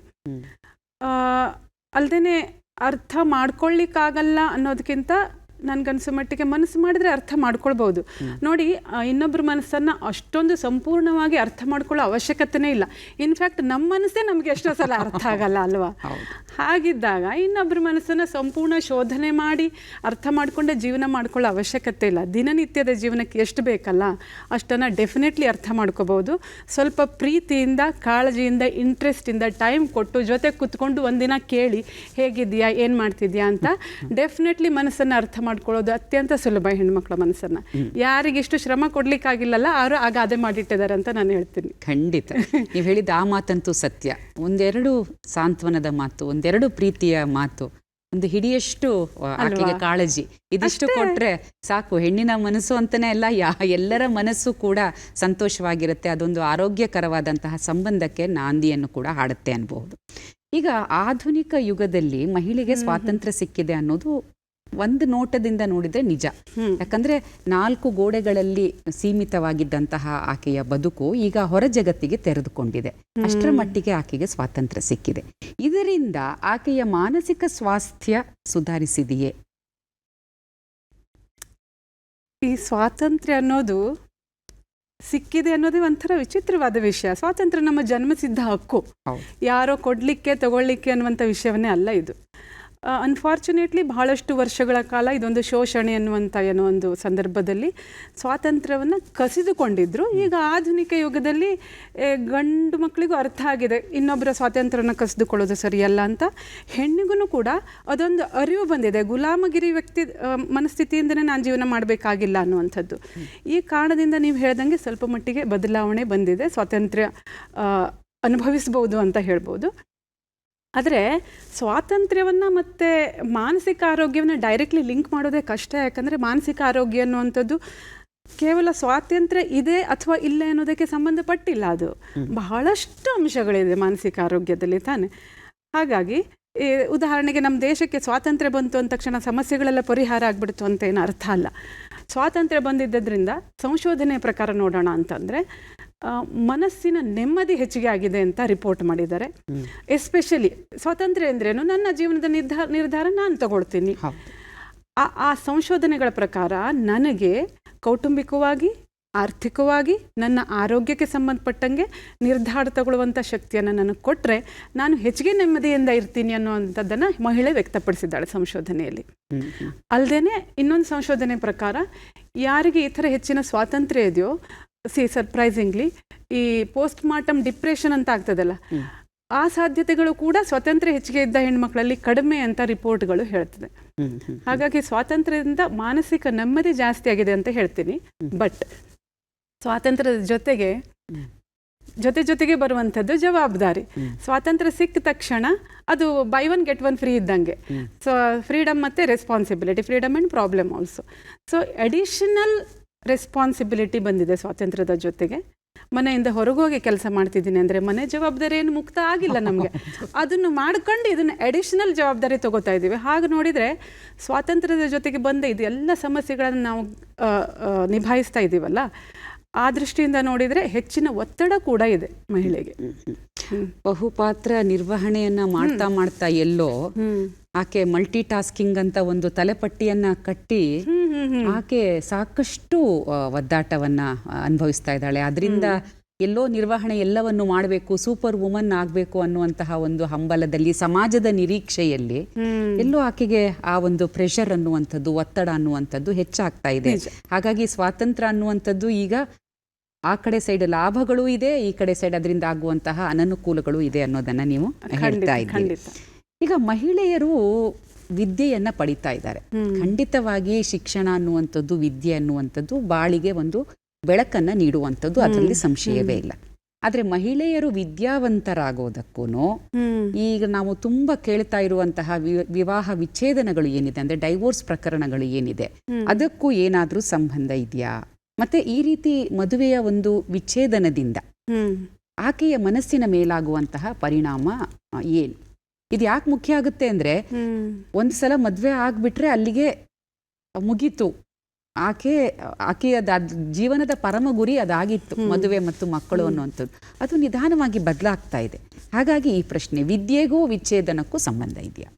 ಅಲ್ಲದೆ ಅರ್ಥ ಮಾಡ್ಕೊಳ್ಳಿಕ್ಕಾಗಲ್ಲ ಅನ್ನೋದಕ್ಕಿಂತ ನನಗನ್ಸೋ ಮಟ್ಟಿಗೆ ಮನಸ್ಸು ಮಾಡಿದ್ರೆ ಅರ್ಥ ಮಾಡ್ಕೊಳ್ಬೋದು. ನೋಡಿ, ಇನ್ನೊಬ್ಬರ ಮನಸ್ಸನ್ನು ಅಷ್ಟೊಂದು ಸಂಪೂರ್ಣವಾಗಿ ಅರ್ಥ ಮಾಡ್ಕೊಳ್ಳೋ ಅವಶ್ಯಕತೆನೇ ಇಲ್ಲ. ಇನ್ಫ್ಯಾಕ್ಟ್ ನಮ್ಮ ಮನಸ್ಸೇ ನಮಗೆ ಎಷ್ಟೋ ಸಲ ಅರ್ಥ ಆಗಲ್ಲ ಅಲ್ವಾ? ಹಾಗಿದ್ದಾಗ ಇನ್ನೊಬ್ಬರ ಮನಸ್ಸನ್ನು ಸಂಪೂರ್ಣ ಶೋಧನೆ ಮಾಡಿ ಅರ್ಥ ಮಾಡಿಕೊಂಡೆ ಜೀವನ ಮಾಡ್ಕೊಳ್ಳೋ ಅವಶ್ಯಕತೆ ಇಲ್ಲ. ದಿನನಿತ್ಯದ ಜೀವನಕ್ಕೆ ಎಷ್ಟು ಬೇಕಲ್ಲ ಅಷ್ಟನ್ನು ಡೆಫಿನೆಟ್ಲಿ ಅರ್ಥ ಮಾಡ್ಕೋಬೋದು. ಸ್ವಲ್ಪ ಪ್ರೀತಿಯಿಂದ, ಕಾಳಜಿಯಿಂದ, ಇಂಟ್ರೆಸ್ಟಿಂದ ಟೈಮ್ ಕೊಟ್ಟು ಜೊತೆ ಕೂತ್ಕೊಂಡು ಒಂದಿನ ಕೇಳಿ ಹೇಗಿದೆಯಾ, ಏನು ಮಾಡ್ತಿದ್ಯಾ ಅಂತ ಡೆಫಿನೆಟ್ಲಿ ಮನಸ್ಸನ್ನು ಅರ್ಥ ಮಾಡ್ಕೊಳ್ಳೋದು ಅತ್ಯಂತ ಸುಲಭ. ಹೆಣ್ಮಕ್ಳ ಮನಸ್ಸನ್ನು ಯಾರಿಗೆಷ್ಟು ಶ್ರಮ ಕೊಡ್ಲಿಕ್ಕಾಗಿಲ್ಲಲ್ಲ ಅವರು ಆ ಗಾದೆ ಮಾಡಿಟ್ಟಿದ್ದಾರೆ ಅಂತ ನಾನು ಹೇಳ್ತೀನಿ. ಖಂಡಿತ ನೀವು ಹೇಳಿದ ಆ ಮಾತಂತೂ ಸತ್ಯ. ಒಂದೆರಡು ಸಾಂತ್ವನದ ಮಾತು, ಒಂದೆರಡು ಪ್ರೀತಿಯ ಮಾತು, ಒಂದು ಹಿಡಿಯಷ್ಟು ಆಕೆಗೆ ಕಾಳಜಿ, ಇದಿಷ್ಟು ಕೊಟ್ರೆ ಸಾಕು. ಹೆಣ್ಣಿನ ಮನಸ್ಸು ಅಂತಾನೆ ಅಲ್ಲ, ಎಲ್ಲರ ಮನಸ್ಸು ಕೂಡ ಸಂತೋಷವಾಗಿರುತ್ತೆ. ಅದೊಂದು ಆರೋಗ್ಯಕರವಾದಂತಹ ಸಂಬಂಧಕ್ಕೆ ನಾಂದಿಯನ್ನು ಕೂಡ ಹಾಡುತ್ತೆ ಅನ್ಬಹುದು. ಈಗ ಆಧುನಿಕ ಯುಗದಲ್ಲಿ ಮಹಿಳೆಗೆ ಸ್ವಾತಂತ್ರ್ಯ ಸಿಕ್ಕಿದೆ ಅನ್ನೋದು ಒಂದು ನೋಟದಿಂದ ನೋಡಿದ್ರೆ ನಿಜ. ಯಾಕಂದ್ರೆ 4 ಗೋಡೆಗಳಲ್ಲಿ ಸೀಮಿತವಾಗಿದ್ದಂತಹ ಆಕೆಯ ಬದುಕು ಈಗ ಹೊರ ಜಗತ್ತಿಗೆ ತೆರೆದುಕೊಂಡಿದೆ. ಅಷ್ಟರ ಮಟ್ಟಿಗೆ ಆಕೆಗೆ ಸ್ವಾತಂತ್ರ್ಯ ಸಿಕ್ಕಿದೆ. ಇದರಿಂದ ಆಕೆಯ ಮಾನಸಿಕ ಸ್ವಾಸ್ಥ್ಯ ಸುಧಾರಿಸಿದೆಯೇ? ಈ ಸ್ವಾತಂತ್ರ್ಯ ಅನ್ನೋದು ಸಿಕ್ಕಿದೆ ಅನ್ನೋದೇ ಒಂಥರ ವಿಚಿತ್ರವಾದ ವಿಷಯ. ಸ್ವಾತಂತ್ರ್ಯ ನಮ್ಮ ಜನ್ಮಸಿದ್ಧ ಹಕ್ಕು, ಯಾರೋ ಕೊಡ್ಲಿಕ್ಕೆ ತಗೊಳ್ಳಿಕ್ಕೆ ಅನ್ನುವಂಥ ವಿಷಯವನ್ನೇ ಅಲ್ಲ ಇದು. ಅನ್ಫಾರ್ಚುನೇಟ್ಲಿ ಬಹಳಷ್ಟು ವರ್ಷಗಳ ಕಾಲ ಇದೊಂದು ಶೋಷಣೆ ಅನ್ನುವಂಥ ಏನೋ ಒಂದು ಸಂದರ್ಭದಲ್ಲಿ ಸ್ವಾತಂತ್ರ್ಯವನ್ನು ಕಸಿದುಕೊಂಡಿದ್ರು. ಈಗ ಆಧುನಿಕ ಯುಗದಲ್ಲಿ ಗಂಡು ಮಕ್ಕಳಿಗೂ ಅರ್ಥ ಆಗಿದೆ ಇನ್ನೊಬ್ಬರ ಸ್ವಾತಂತ್ರ್ಯನ ಕಸಿದುಕೊಳ್ಳೋದು ಸರಿಯಲ್ಲ ಅಂತ. ಹೆಣ್ಣಿಗೂ ಕೂಡ ಅದೊಂದು ಅರಿವು ಬಂದಿದೆ, ಗುಲಾಮಗಿರಿ ಮನಸ್ಥಿತಿಯಿಂದನೇ ನಾನು ಜೀವನ ಮಾಡಬೇಕಾಗಿಲ್ಲ ಅನ್ನುವಂಥದ್ದು. ಈ ಕಾರಣದಿಂದ ನೀವು ಹೇಳ್ದಂಗೆ ಸ್ವಲ್ಪ ಮಟ್ಟಿಗೆ ಬದಲಾವಣೆ ಬಂದಿದೆ, ಸ್ವಾತಂತ್ರ್ಯ ಅನುಭವಿಸ್ಬೋದು ಅಂತ ಹೇಳ್ಬೋದು. ಆದರೆ ಸ್ವಾತಂತ್ರ್ಯವನ್ನು ಮತ್ತು ಮಾನಸಿಕ ಆರೋಗ್ಯವನ್ನು ಡೈರೆಕ್ಟ್ಲಿ ಲಿಂಕ್ ಮಾಡೋದೇ ಕಷ್ಟ. ಯಾಕಂದರೆ ಮಾನಸಿಕ ಆರೋಗ್ಯ ಅನ್ನುವಂಥದ್ದು ಕೇವಲ ಸ್ವಾತಂತ್ರ್ಯ ಇದೆ ಅಥವಾ ಇಲ್ಲ ಅನ್ನೋದಕ್ಕೆ ಸಂಬಂಧಪಟ್ಟಿಲ್ಲ. ಅದು ಬಹಳಷ್ಟು ಅಂಶಗಳಿದೆ ಮಾನಸಿಕ ಆರೋಗ್ಯದಲ್ಲಿ ತಾನೆ. ಹಾಗಾಗಿ ಉದಾಹರಣೆಗೆ ನಮ್ಮ ದೇಶಕ್ಕೆ ಸ್ವಾತಂತ್ರ್ಯ ಬಂತು ಅಂದ ತಕ್ಷಣ ಸಮಸ್ಯೆಗಳೆಲ್ಲ ಪರಿಹಾರ ಆಗಿಬಿಡ್ತು ಅಂತ ಏನು ಅರ್ಥ ಅಲ್ಲ. ಸ್ವಾತಂತ್ರ್ಯ ಬಂದಿದ್ದರಿಂದ ಸಂಶೋಧನೆ ಪ್ರಕಾರ ನೋಡೋಣ ಅಂತಂದರೆ ಮನಸ್ಸಿನ ನೆಮ್ಮದಿ ಹೆಚ್ಚಿಗೆ ಆಗಿದೆ ಅಂತ ರಿಪೋರ್ಟ್ ಮಾಡಿದ್ದಾರೆ. ಎಸ್ಪೆಷಲಿ ಸ್ವಾತಂತ್ರ್ಯ ಅಂದ್ರೇನು, ನನ್ನ ಜೀವನದ ನಿರ್ಧಾರ ನಾನು ತಗೊಳ್ತೀನಿ. ಆ ಸಂಶೋಧನೆಗಳ ಪ್ರಕಾರ ನನಗೆ ಕೌಟುಂಬಿಕವಾಗಿ, ಆರ್ಥಿಕವಾಗಿ, ನನ್ನ ಆರೋಗ್ಯಕ್ಕೆ ಸಂಬಂಧಪಟ್ಟಂಗೆ ನಿರ್ಧಾರ ತಗೊಳ್ಳುವಂಥ ಶಕ್ತಿಯನ್ನು ನನಗೆ ಕೊಟ್ಟರೆ ನಾನು ಹೆಚ್ಚಿಗೆ ನೆಮ್ಮದಿಯಿಂದ ಇರ್ತೀನಿ ಅನ್ನುವಂಥದ್ದನ್ನು ಮಹಿಳೆ ವ್ಯಕ್ತಪಡಿಸಿದ್ದಾಳೆ ಸಂಶೋಧನೆಯಲ್ಲಿ. ಅಲ್ಲದೆ ಇನ್ನೊಂದು ಸಂಶೋಧನೆ ಪ್ರಕಾರ ಯಾರಿಗೆ ಈ ಥರ ಹೆಚ್ಚಿನ ಸ್ವಾತಂತ್ರ್ಯ ಇದೆಯೋ, ಸರ್ಪ್ರೈಸಿಂಗ್ಲಿ ಈ ಪೋಸ್ಟ್ ಮಾರ್ಟಮ್ ಡಿಪ್ರೆಷನ್ ಅಂತ ಆಗ್ತದಲ್ಲ, ಆ ಸಾಧ್ಯತೆಗಳು ಕೂಡ ಸ್ವಾತಂತ್ರ್ಯ ಹೆಚ್ಚಿಗೆ ಇದ್ದ ಹೆಣ್ಮಕ್ಳಲ್ಲಿ ಕಡಿಮೆ ಅಂತ ರಿಪೋರ್ಟ್ಗಳು ಹೇಳ್ತದೆ. ಹಾಗಾಗಿ ಸ್ವಾತಂತ್ರ್ಯದಿಂದ ಮಾನಸಿಕ ನೆಮ್ಮದಿ ಜಾಸ್ತಿ ಆಗಿದೆ ಅಂತ ಹೇಳ್ತೀನಿ. ಬಟ್ ಸ್ವಾತಂತ್ರ್ಯದ ಜೊತೆಗೆ ಜೊತೆಗೆ ಬರುವಂಥದ್ದು ಜವಾಬ್ದಾರಿ. ಸ್ವಾತಂತ್ರ್ಯ ಸಿಕ್ಕ ತಕ್ಷಣ ಅದು by one get one free ಇದ್ದಂಗೆ. ಸೊ ಫ್ರೀಡಮ್ ಮತ್ತು responsibility, freedom and problem also. So additional responsibility ಬಂದಿದೆ ಸ್ವಾತಂತ್ರ್ಯದ ಜೊತೆಗೆ. ಮನೆಯಿಂದ ಹೊರಗೋಗಿ ಕೆಲಸ ಮಾಡ್ತಿದ್ದೀನಿ ಅಂದರೆ ಮನೆ ಜವಾಬ್ದಾರಿ ಏನು ಮುಕ್ತ ಆಗಿಲ್ಲ ನಮಗೆ. ಅದನ್ನು ಮಾಡ್ಕೊಂಡು ಇದನ್ನು ಅಡಿಷನಲ್ ಜವಾಬ್ದಾರಿ ತಗೋತಾ ಇದ್ದೀವಿ. ಹಾಗೆ ನೋಡಿದರೆ ಸ್ವಾತಂತ್ರ್ಯದ ಜೊತೆಗೆ ಬಂದ ಇದು ಎಲ್ಲ ಸಮಸ್ಯೆಗಳನ್ನು ನಾವು ನಿಭಾಯಿಸ್ತಾ ಇದ್ದೀವಲ್ಲ, ಆ ದೃಷ್ಟಿಯಿಂದ ನೋಡಿದರೆ ಹೆಚ್ಚಿನ ಒತ್ತಡ ಕೂಡ ಇದೆ ಮಹಿಳೆಗೆ. ಬಹುಪಾತ್ರ ನಿರ್ವಹಣೆಯನ್ನ ಮಾಡ್ತಾ ಎಲ್ಲೋ ಆಕೆ ಮಲ್ಟಿ ಟಾಸ್ಕಿಂಗ್ ಅಂತ ಒಂದು ತಲೆಪಟ್ಟಿಯನ್ನ ಕಟ್ಟಿ ಆಕೆ ಸಾಕಷ್ಟು ಒದ್ದಾಟವನ್ನ ಅನುಭವಿಸ್ತಾ ಇದ್ದಾಳೆ. ಅದರಿಂದ ಎಲ್ಲೋ ನಿರ್ವಹಣೆ ಎಲ್ಲವನ್ನು ಮಾಡಬೇಕು, ಸೂಪರ್ ವುಮನ್ ಆಗಬೇಕು ಅನ್ನುವಂತಹ ಒಂದು ಹಂಬಲದಲ್ಲಿ, ಸಮಾಜದ ನಿರೀಕ್ಷೆಯಲ್ಲಿ ಎಲ್ಲೋ ಆಕೆಗೆ ಆ ಒಂದು ಪ್ರೆಷರ್ ಅನ್ನುವಂಥದ್ದು, ಒತ್ತಡ ಅನ್ನುವಂಥದ್ದು ಹೆಚ್ಚಾಗ್ತಾ ಇದೆ. ಹಾಗಾಗಿ ಸ್ವಾತಂತ್ರ್ಯ ಅನ್ನುವಂಥದ್ದು ಈಗ ಆ ಕಡೆ ಸೈಡ್ ಲಾಭಗಳು ಇದೆ, ಈ ಕಡೆ ಸೈಡ್ ಅದರಿಂದ ಆಗುವಂತಹ ಅನನುಕೂಲಗಳು ಇದೆ ಅನ್ನೋದನ್ನ ನೀವು ಹೇಳ್ತಾ ಇದ್ದೀರಿ. ಈಗ ಮಹಿಳೆಯರು ವಿದ್ಯೆಯನ್ನ ಪಡಿತಾ ಇದ್ದಾರೆ. ಖಂಡಿತವಾಗಿ ಶಿಕ್ಷಣ ಅನ್ನುವಂಥದ್ದು, ವಿದ್ಯೆ ಅನ್ನುವಂಥದ್ದು ಬಾಳಿಗೆ ಒಂದು ಬೆಳಕನ್ನ ನೀಡುವಂಥದ್ದು, ಅದರಲ್ಲಿ ಸಂಶಯವೇ ಇಲ್ಲ. ಆದ್ರೆ ಮಹಿಳೆಯರು ವಿದ್ಯಾವಂತರಾಗೋದಕ್ಕೂ ಈಗ ನಾವು ತುಂಬಾ ಕೇಳ್ತಾ ಇರುವಂತಹ ವಿವಾಹ ವಿಚ್ಛೇದನಗಳು ಏನಿದೆ, ಅಂದ್ರೆ ಡೈವೋರ್ಸ್ ಪ್ರಕರಣಗಳು ಏನಿದೆ, ಅದಕ್ಕೂ ಏನಾದ್ರೂ ಸಂಬಂಧ ಇದೆಯಾ? ಮತ್ತೆ ಈ ರೀತಿ ಮದುವೆಯ ಒಂದು ವಿಚ್ಛೇದನದಿಂದ ಆಕೆಯ ಮನಸ್ಸಿನ ಮೇಲಾಗುವಂತಹ ಪರಿಣಾಮ ಏನು? ಇದು ಯಾಕೆ ಮುಖ್ಯ ಆಗುತ್ತೆ ಅಂದ್ರೆ, ಒಂದ್ಸಲ ಮದ್ವೆ ಆಗ್ಬಿಟ್ರೆ ಅಲ್ಲಿಗೆ ಮುಗೀತು. ಆಕೆಯ ಜೀವನದ ಪರಮ ಗುರಿ ಅದಾಗಿತ್ತು, ಮದುವೆ ಮತ್ತು ಮಕ್ಕಳು ಅನ್ನುವಂಥದ್ದು. ಅದು ನಿಧಾನವಾಗಿ ಬದಲಾಗ್ತಾ ಇದೆ. ಹಾಗಾಗಿ ಈ ಪ್ರಶ್ನೆ, ವಿದ್ಯೆಗೂ ವಿಚ್ಛೇದನಕ್ಕೂ ಸಂಬಂಧ ಇದೆಯಾ?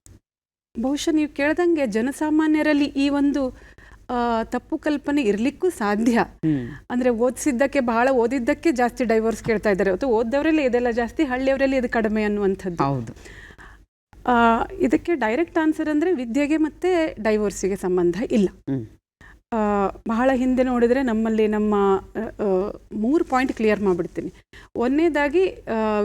ಬಹುಶಃ ನೀವು ಕೇಳ್ದಂಗೆ ಜನಸಾಮಾನ್ಯರಲ್ಲಿ ಈ ಒಂದು ತಪ್ಪು ಕಲ್ಪನೆ ಇರ್ಲಿಕ್ಕೂ ಸಾಧ್ಯ. ಅಂದ್ರೆ ಓದಿಸಿದ್ದಕ್ಕೆ, ಬಹಳ ಓದಿದ್ದಕ್ಕೆ ಜಾಸ್ತಿ ಡೈವೋರ್ಸ್ ಕೇಳ್ತಾ ಇದ್ದಾರೆ. ಓದ್ದವರಲ್ಲಿ ಇದೆಲ್ಲ ಜಾಸ್ತಿ, ಹಳ್ಳಿಯವರಲ್ಲಿ ಇದು ಕಡಿಮೆ ಅನ್ನುವಂಥದ್ದು. ಹೌದು. ಇದಕ್ಕೆ ಡೈರೆಕ್ಟ್ ಆನ್ಸರ್ ಅಂದ್ರೆ ವಿದ್ಯೆಗೆ ಮತ್ತೆ ಡೈವೋರ್ಸಿಗೆ ಸಂಬಂಧ ಇಲ್ಲ. ಬಹಳ ಹಿಂದೆ ನೋಡಿದರೆ ನಮ್ಮಲ್ಲಿ ನಮ್ಮ 3 ಪಾಯಿಂಟ್ ಕ್ಲಿಯರ್ ಮಾಡಿಬಿಡ್ತೀನಿ. ಒಂದನೇದಾಗಿ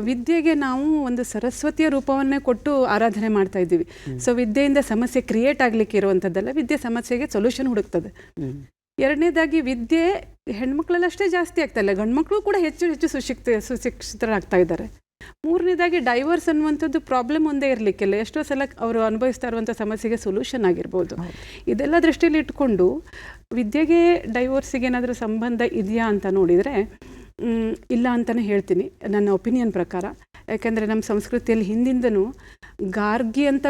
ವಿದ್ಯೆಗೆ ನಾವು ಒಂದು ಸರಸ್ವತಿಯ ರೂಪವನ್ನೇ ಕೊಟ್ಟು ಆರಾಧನೆ ಮಾಡ್ತಾ ಇದ್ದೀವಿ. ಸೊ ವಿದ್ಯೆಯಿಂದ ಸಮಸ್ಯೆ ಕ್ರಿಯೇಟ್ ಆಗಲಿಕ್ಕೆ ಇರುವಂಥದ್ದಲ್ಲ, ವಿದ್ಯೆ ಸಮಸ್ಯೆಗೆ ಸೊಲ್ಯೂಷನ್ ಹುಡುಕ್ತದೆ. ಎರಡನೇದಾಗಿ ವಿದ್ಯೆ ಹೆಣ್ಮಕ್ಳಲ್ಲಷ್ಟೇ ಜಾಸ್ತಿ ಆಗ್ತಾ ಇಲ್ಲ, ಗಂಡು ಮಕ್ಕಳು ಕೂಡ ಹೆಚ್ಚು ಸುಶಿಕ್ಷಿತರಾಗ್ತಾ ಇದ್ದಾರೆ. ಮೂರನೇದಾಗಿ ಡೈವರ್ಸ್ ಅನ್ನುವಂಥದ್ದು ಪ್ರಾಬ್ಲಮ್ ಒಂದೇ ಇರಲಿಕ್ಕಿಲ್ಲ, ಎಷ್ಟೋ ಸಲ ಅವರು ಅನುಭವಿಸ್ತಾ ಇರುವಂಥ ಸಮಸ್ಯೆಗೆ ಸೊಲ್ಯೂಷನ್ ಆಗಿರ್ಬೋದು. ಇದೆಲ್ಲ ದೃಷ್ಟಿಯಲ್ಲಿ ಇಟ್ಕೊಂಡು ವಿದ್ಯೆಗೆ ಡೈವೋರ್ಸಿಗೆ ಏನಾದರೂ ಸಂಬಂಧ ಇದೆಯಾ ಅಂತ ನೋಡಿದರೆ ಇಲ್ಲ ಅಂತಲೇ ಹೇಳ್ತೀನಿ ನನ್ನ ಒಪಿನಿಯನ್ ಪ್ರಕಾರ. ಯಾಕೆಂದರೆ ನಮ್ಮ ಸಂಸ್ಕೃತಿಯಲ್ಲಿ ಹಿಂದಿಂದನೂ ಗಾರ್ಗಿ ಅಂತ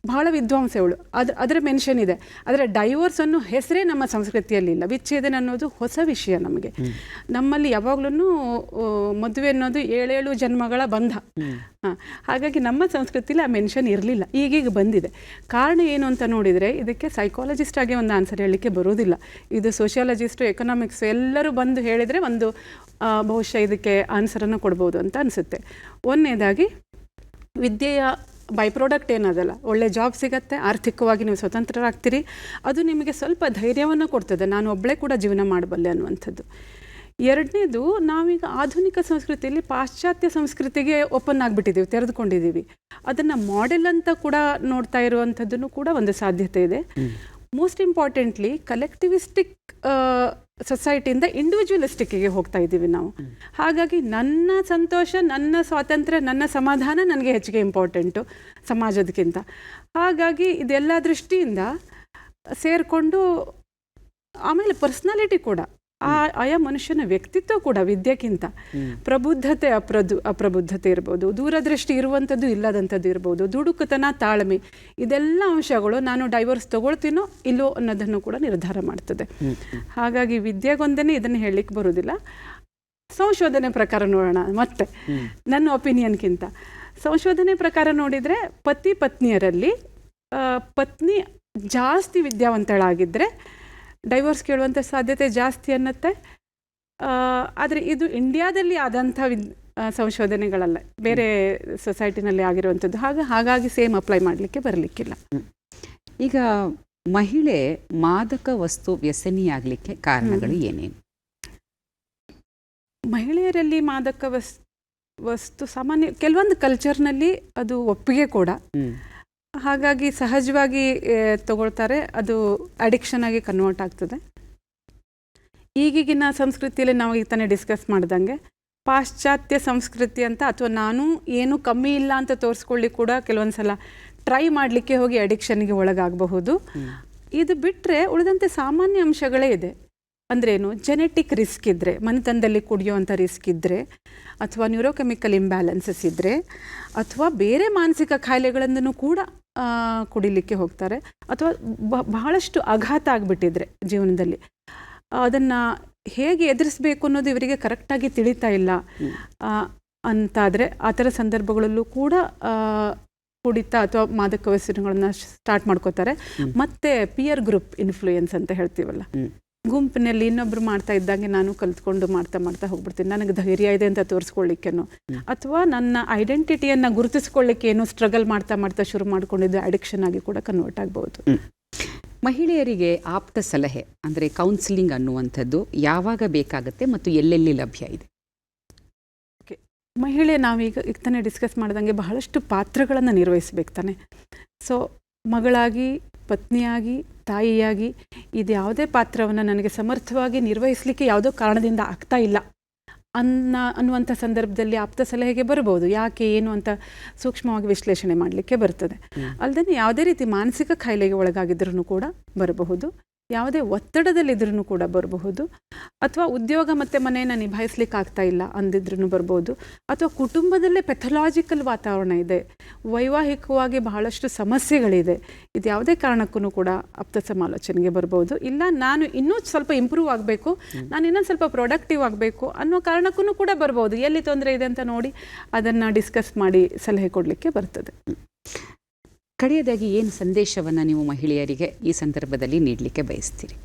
ಬಹಳ ವಿದ್ವಾಂಸ ಅವಳು, ಅದರ ಮೆನ್ಷನ್ ಇದೆ. ಆದರೆ ಡೈವೋರ್ಸ್ ಅನ್ನೋ ಹೆಸರೇ ನಮ್ಮ ಸಂಸ್ಕೃತಿಯಲ್ಲಿ ಇಲ್ಲ. ವಿಚ್ಛೇದನ ಅನ್ನೋದು ಹೊಸ ವಿಷಯ ನಮಗೆ. ನಮ್ಮಲ್ಲಿ ಯಾವಾಗ್ಲೂ ಮದುವೆ ಅನ್ನೋದು 7 ಜನ್ಮಗಳ ಬಂಧ. ಹಾಗಾಗಿ ನಮ್ಮ ಸಂಸ್ಕೃತಿಯಲ್ಲಿ ಆ ಮೆನ್ಷನ್ ಇರಲಿಲ್ಲ, ಈಗೀಗ ಬಂದಿದೆ. ಕಾರಣ ಏನು ಅಂತ ನೋಡಿದರೆ, ಇದಕ್ಕೆ ಸೈಕಾಲಜಿಸ್ಟ್ ಆಗಿ ಒಂದು ಆನ್ಸರ್ ಹೇಳಲಿಕ್ಕೆ ಬರೋದಿಲ್ಲ. ಇದು ಸೋಷಿಯಾಲಜಿಸ್ಟು, ಎಕನಾಮಿಕ್ಸು ಎಲ್ಲರೂ ಬಂದು ಹೇಳಿದರೆ ಒಂದು ಬಹುಶಃ ಇದಕ್ಕೆ ಆನ್ಸರನ್ನು ಕೊಡ್ಬೋದು ಅಂತ ಅನಿಸುತ್ತೆ. ಒಂದನೇದಾಗಿ ವಿದ್ಯೆಯ ಬೈ ಪ್ರಾಡಕ್ಟ್ ಏನದಲ್ಲ, ಒಳ್ಳೆ ಜಾಬ್ ಸಿಗತ್ತೆ, ಆರ್ಥಿಕವಾಗಿ ನೀವು ಸ್ವತಂತ್ರರಾಗ್ತೀರಿ, ಅದು ನಿಮಗೆ ಸ್ವಲ್ಪ ಧೈರ್ಯವನ್ನು ಕೊಡ್ತದೆ, ನಾನು ಒಬ್ಬಳೇ ಕೂಡ ಜೀವನ ಮಾಡಬಲ್ಲೆ ಅನ್ನುವಂಥದ್ದು. ಎರಡನೇದು, ನಾವೀಗ ಆಧುನಿಕ ಸಂಸ್ಕೃತಿಯಲ್ಲಿ ಪಾಶ್ಚಾತ್ಯ ಸಂಸ್ಕೃತಿಗೆ ಓಪನ್ ಆಗಿಬಿಟ್ಟಿದ್ದೀವಿ, ತೆರೆದುಕೊಂಡಿದ್ದೀವಿ. ಅದನ್ನು ಮಾಡೆಲ್ ಅಂತ ಕೂಡ ನೋಡ್ತಾ ಇರುವಂಥದ್ದನ್ನು ಕೂಡ ಒಂದು ಸಾಧ್ಯತೆ ಇದೆ. ಮೋಸ್ಟ್ ಇಂಪಾರ್ಟೆಂಟ್ಲಿ ಕಲೆಕ್ಟಿವಿಸ್ಟಿಕ್ ಸೊಸೈಟಿಯಿಂದ ಇಂಡಿವಿಜುವಲಿಸ್ಟಿಕ್ಕಿಗೆ ಹೋಗ್ತಾ ಇದ್ದೀವಿ ನಾವು. ಹಾಗಾಗಿ ನನ್ನ ಸಂತೋಷ, ನನ್ನ ಸ್ವಾತಂತ್ರ್ಯ, ನನ್ನ ಸಮಾಧಾನ ನನಗೆ ಹೆಚ್ಚಿಗೆ ಇಂಪಾರ್ಟೆಂಟು ಸಮಾಜದಕ್ಕಿಂತ. ಹಾಗಾಗಿ ಇದೆಲ್ಲ ದೃಷ್ಟಿಯಿಂದ ಸೇರಿಕೊಂಡು, ಆಮೇಲೆ ಪರ್ಸ್ನಾಲಿಟಿ ಕೂಡ, ಆಯಾ ಮನುಷ್ಯನ ವ್ಯಕ್ತಿತ್ವ ಕೂಡ ವಿದ್ಯೆಗಿಂತ ಪ್ರಬುದ್ಧತೆ ಅಪ್ರಬುದ್ಧತೆ ಇರ್ಬೋದು, ದೂರದೃಷ್ಟಿ ಇರುವಂಥದ್ದು ಇಲ್ಲದಂಥದ್ದು ಇರ್ಬೋದು, ದುಡುಕುತನ, ತಾಳ್ಮೆ, ಇದೆಲ್ಲ ಅಂಶಗಳು ನಾನು ಡೈವೋರ್ಸ್ ತಗೊಳ್ತೀನೋ ಇಲ್ಲೋ ಅನ್ನೋದನ್ನು ಕೂಡ ನಿರ್ಧಾರ ಮಾಡ್ತದೆ. ಹಾಗಾಗಿ ವಿದ್ಯೆಗೊಂದೇ ಇದನ್ನು ಹೇಳಲಿಕ್ಕೆ ಬರೋದಿಲ್ಲ. ಸಂಶೋಧನೆ ಪ್ರಕಾರ ನೋಡೋಣ, ಮತ್ತೆ ನನ್ನ ಒಪಿನಿಯನ್ಗಿಂತ ಸಂಶೋಧನೆ ಪ್ರಕಾರ ನೋಡಿದರೆ ಪತಿ ಪತ್ನಿಯರಲ್ಲಿ ಪತ್ನಿ ಜಾಸ್ತಿ ವಿದ್ಯಾವಂತಳಾಗಿದ್ದರೆ ಡೈವೋರ್ಸ್ ಕೇಳುವಂಥ ಸಾಧ್ಯತೆ ಜಾಸ್ತಿ ಅನ್ನತ್ತೆ. ಆದರೆ ಇದು ಇಂಡಿಯಾದಲ್ಲಿ ಆದಂಥ ಸಂಶೋಧನೆಗಳಲ್ಲ, ಬೇರೆ ಸೊಸೈಟಿನಲ್ಲಿ ಆಗಿರುವಂಥದ್ದು. ಹಾಗಾಗಿ ಸೇಮ್ ಅಪ್ಲೈ ಮಾಡಲಿಕ್ಕೆ ಬರಲಿಕ್ಕಿಲ್ಲ. ಈಗ ಮಹಿಳೆ ಮಾದಕ ವಸ್ತು ವ್ಯಸನಿಯಾಗಲಿಕ್ಕೆ ಕಾರಣಗಳು ಏನೇನು? ಮಹಿಳೆಯರಲ್ಲಿ ಮಾದಕ ವಸ್ತು ಸಾಮಾನ್ಯ, ಕೆಲವೊಂದು ಕಲ್ಚರ್ನಲ್ಲಿ ಅದು ಒಪ್ಪಿಗೆ ಕೂಡ, ಹಾಗಾಗಿ ಸಹಜವಾಗಿ ತಗೊಳ್ತಾರೆ, ಅದು ಅಡಿಕ್ಷನ್ ಆಗಿ ಕನ್ವರ್ಟ್ ಆಗ್ತದೆ. ಈಗಿನ ಸಂಸ್ಕೃತಿಯಲ್ಲಿ ನಾವು ಈಗ ತಾನೇ ಡಿಸ್ಕಸ್ ಮಾಡ್ದಂಗೆ ಪಾಶ್ಚಾತ್ಯ ಸಂಸ್ಕೃತಿ ಅಂತ, ಅಥವಾ ನಾನು ಏನು ಕಮ್ಮಿ ಇಲ್ಲ ಅಂತ ತೋರಿಸ್ಕೊಳ್ಳಿ ಕೂಡ ಕೆಲವೊಂದು ಸಲ ಟ್ರೈ ಮಾಡಲಿಕ್ಕೆ ಹೋಗಿ ಅಡಿಕ್ಷನ್ಗೆ ಒಳಗಾಗಬಹುದು. ಇದು ಬಿಟ್ಟರೆ ಉಳಿದಂತೆ ಸಾಮಾನ್ಯ ಅಂಶಗಳೇ ಇದೆ. ಅಂದ್ರೇನು, ಜೆನೆಟಿಕ್ ರಿಸ್ಕ್ ಇದ್ದರೆ, ಮನೆತನದಲ್ಲಿ ಕುಡಿಯುವಂಥ ರಿಸ್ಕ್ ಇದ್ದರೆ, ಅಥವಾ ನ್ಯೂರೋಕೆಮಿಕಲ್ ಇಂಬ್ಯಾಲೆನ್ಸಸ್ ಇದ್ದರೆ, ಅಥವಾ ಬೇರೆ ಮಾನಸಿಕ ಕಾಯಿಲೆಗಳನ್ನು ಕೂಡ ಕುಡಿಲಿಕ್ಕೆ ಹೋಗ್ತಾರೆ, ಅಥವಾ ಬಹಳಷ್ಟು ಆಘಾತ ಆಗಿಬಿಟ್ಟಿದ್ರೆ ಜೀವನದಲ್ಲಿ ಅದನ್ನು ಹೇಗೆ ಎದುರಿಸಬೇಕು ಅನ್ನೋದು ಇವರಿಗೆ ಕರೆಕ್ಟಾಗಿ ತಿಳಿತಾ ಇಲ್ಲ ಅಂತಾದರೆ ಆ ಥರ ಸಂದರ್ಭಗಳಲ್ಲೂ ಕೂಡ ಕುಡಿತ ಅಥವಾ ಮಾದಕ ವ್ಯಸನಗಳನ್ನು ಸ್ಟಾರ್ಟ್ ಮಾಡ್ಕೋತಾರೆ. ಮತ್ತು ಪಿಯರ್ ಗ್ರೂಪ್ ಇನ್ಫ್ಲೂಯೆನ್ಸ್ ಅಂತ ಹೇಳ್ತೀವಲ್ಲ, ಗುಂಪಿನಲ್ಲಿ ಇನ್ನೊಬ್ರು ಮಾಡ್ತಾ ಇದ್ದಂಗೆ ನಾನು ಕಲ್ತ್ಕೊಂಡು ಮಾಡ್ತಾ ಹೋಗ್ಬಿಡ್ತೀನಿ, ನನಗೆ ಧೈರ್ಯ ಇದೆ ಅಂತ ತೋರಿಸ್ಕೊಳ್ಳಿಕ್ಕೇನೋ, ಅಥವಾ ನನ್ನ ಐಡೆಂಟಿಟಿಯನ್ನು ಗುರುತಿಸ್ಕೊಳ್ಳಿಕ್ಕೇನೋ ಸ್ಟ್ರಗಲ್ ಮಾಡ್ತಾ ಶುರು ಮಾಡ್ಕೊಂಡಿದ್ದು ಅಡಿಕ್ಷನ್ ಆಗಿ ಕೂಡ ಕನ್ವರ್ಟ್ ಆಗ್ಬೋದು. ಮಹಿಳೆಯರಿಗೆ ಆಪ್ತ ಸಲಹೆ ಅಂದರೆ ಕೌನ್ಸಿಲಿಂಗ್ ಅನ್ನುವಂಥದ್ದು ಯಾವಾಗ ಬೇಕಾಗುತ್ತೆ ಮತ್ತು ಎಲ್ಲೆಲ್ಲಿ ಲಭ್ಯ ಇದೆ? ಓಕೆ, ಮಹಿಳೆ ನಾವೀಗ ತಾನೇ ಡಿಸ್ಕಸ್ ಮಾಡ್ದಂಗೆ ಬಹಳಷ್ಟು ಪಾತ್ರಗಳನ್ನು ನಿರ್ವಹಿಸಬೇಕು ತಾನೆ. ಸೊ ಮಗಳಾಗಿ, ಪತ್ನಿಯಾಗಿ, ತಾಯಿಯಾಗಿ ಇದು ಯಾವುದೇ ಪಾತ್ರವನ್ನು ನನಗೆ ಸಮರ್ಥವಾಗಿ ನಿರ್ವಹಿಸಲಿಕ್ಕೆ ಯಾವುದೋ ಕಾರಣದಿಂದ ಆಗ್ತಾ ಇಲ್ಲ ಅನ್ನುವಂಥ ಸಂದರ್ಭದಲ್ಲಿ ಆಪ್ತ ಸಲಹೆಗೆ ಬರ್ಬೋದು. ಯಾಕೆ, ಏನು ಅಂತ ಸೂಕ್ಷ್ಮವಾಗಿ ವಿಶ್ಲೇಷಣೆ ಮಾಡಲಿಕ್ಕೆ ಬರ್ತದೆ. ಅಲ್ಲದೆ ಯಾವುದೇ ರೀತಿ ಮಾನಸಿಕ ಕಾಯಿಲೆಗೆ ಒಳಗಾಗಿದ್ರೂ ಕೂಡ ಬರಬಹುದು, ಯಾವುದೇ ಒತ್ತಡದಲ್ಲಿದ್ರೂ ಕೂಡ ಬರಬಹುದು, ಅಥವಾ ಉದ್ಯೋಗ ಮತ್ತು ಮನೆಯನ್ನು ನಿಭಾಯಿಸ್ಲಿಕ್ಕೆ ಆಗ್ತಾ ಇಲ್ಲ ಅಂದಿದ್ರೂ ಬರ್ಬೋದು, ಅಥವಾ ಕುಟುಂಬದಲ್ಲೇ ಪೆಥಲಾಜಿಕಲ್ ವಾತಾವರಣ ಇದೆ, ವೈವಾಹಿಕವಾಗಿ ಬಹಳಷ್ಟು ಸಮಸ್ಯೆಗಳಿದೆ, ಇದು ಯಾವುದೇ ಕಾರಣಕ್ಕೂ ಕೂಡ ಆಪ್ತ ಸಮಾಲೋಚನೆಗೆ ಬರ್ಬೋದು. ಇಲ್ಲ ನಾನು ಇನ್ನೂ ಸ್ವಲ್ಪ ಇಂಪ್ರೂವ್ ಆಗಬೇಕು, ನಾನು ಇನ್ನೊಂದು ಸ್ವಲ್ಪ ಪ್ರೊಡಕ್ಟಿವ್ ಆಗಬೇಕು ಅನ್ನೋ ಕಾರಣಕ್ಕೂ ಕೂಡ ಬರ್ಬೋದು. ಎಲ್ಲಿ ತೊಂದರೆ ಇದೆ ಅಂತ ನೋಡಿ ಅದನ್ನು ಡಿಸ್ಕಸ್ ಮಾಡಿ ಸಲಹೆ ಕೊಡಲಿಕ್ಕೆ ಬರ್ತದೆ. ಕಡೆಯದಾಗಿ ಏನು ಸಂದೇಶವನ್ನು ನೀವು ಮಹಿಳೆಯರಿಗೆ ಈ ಸಂದರ್ಭದಲ್ಲಿ ನೀಡಲಿಕ್ಕೆ ಬಯಸ್ತೀರಿ?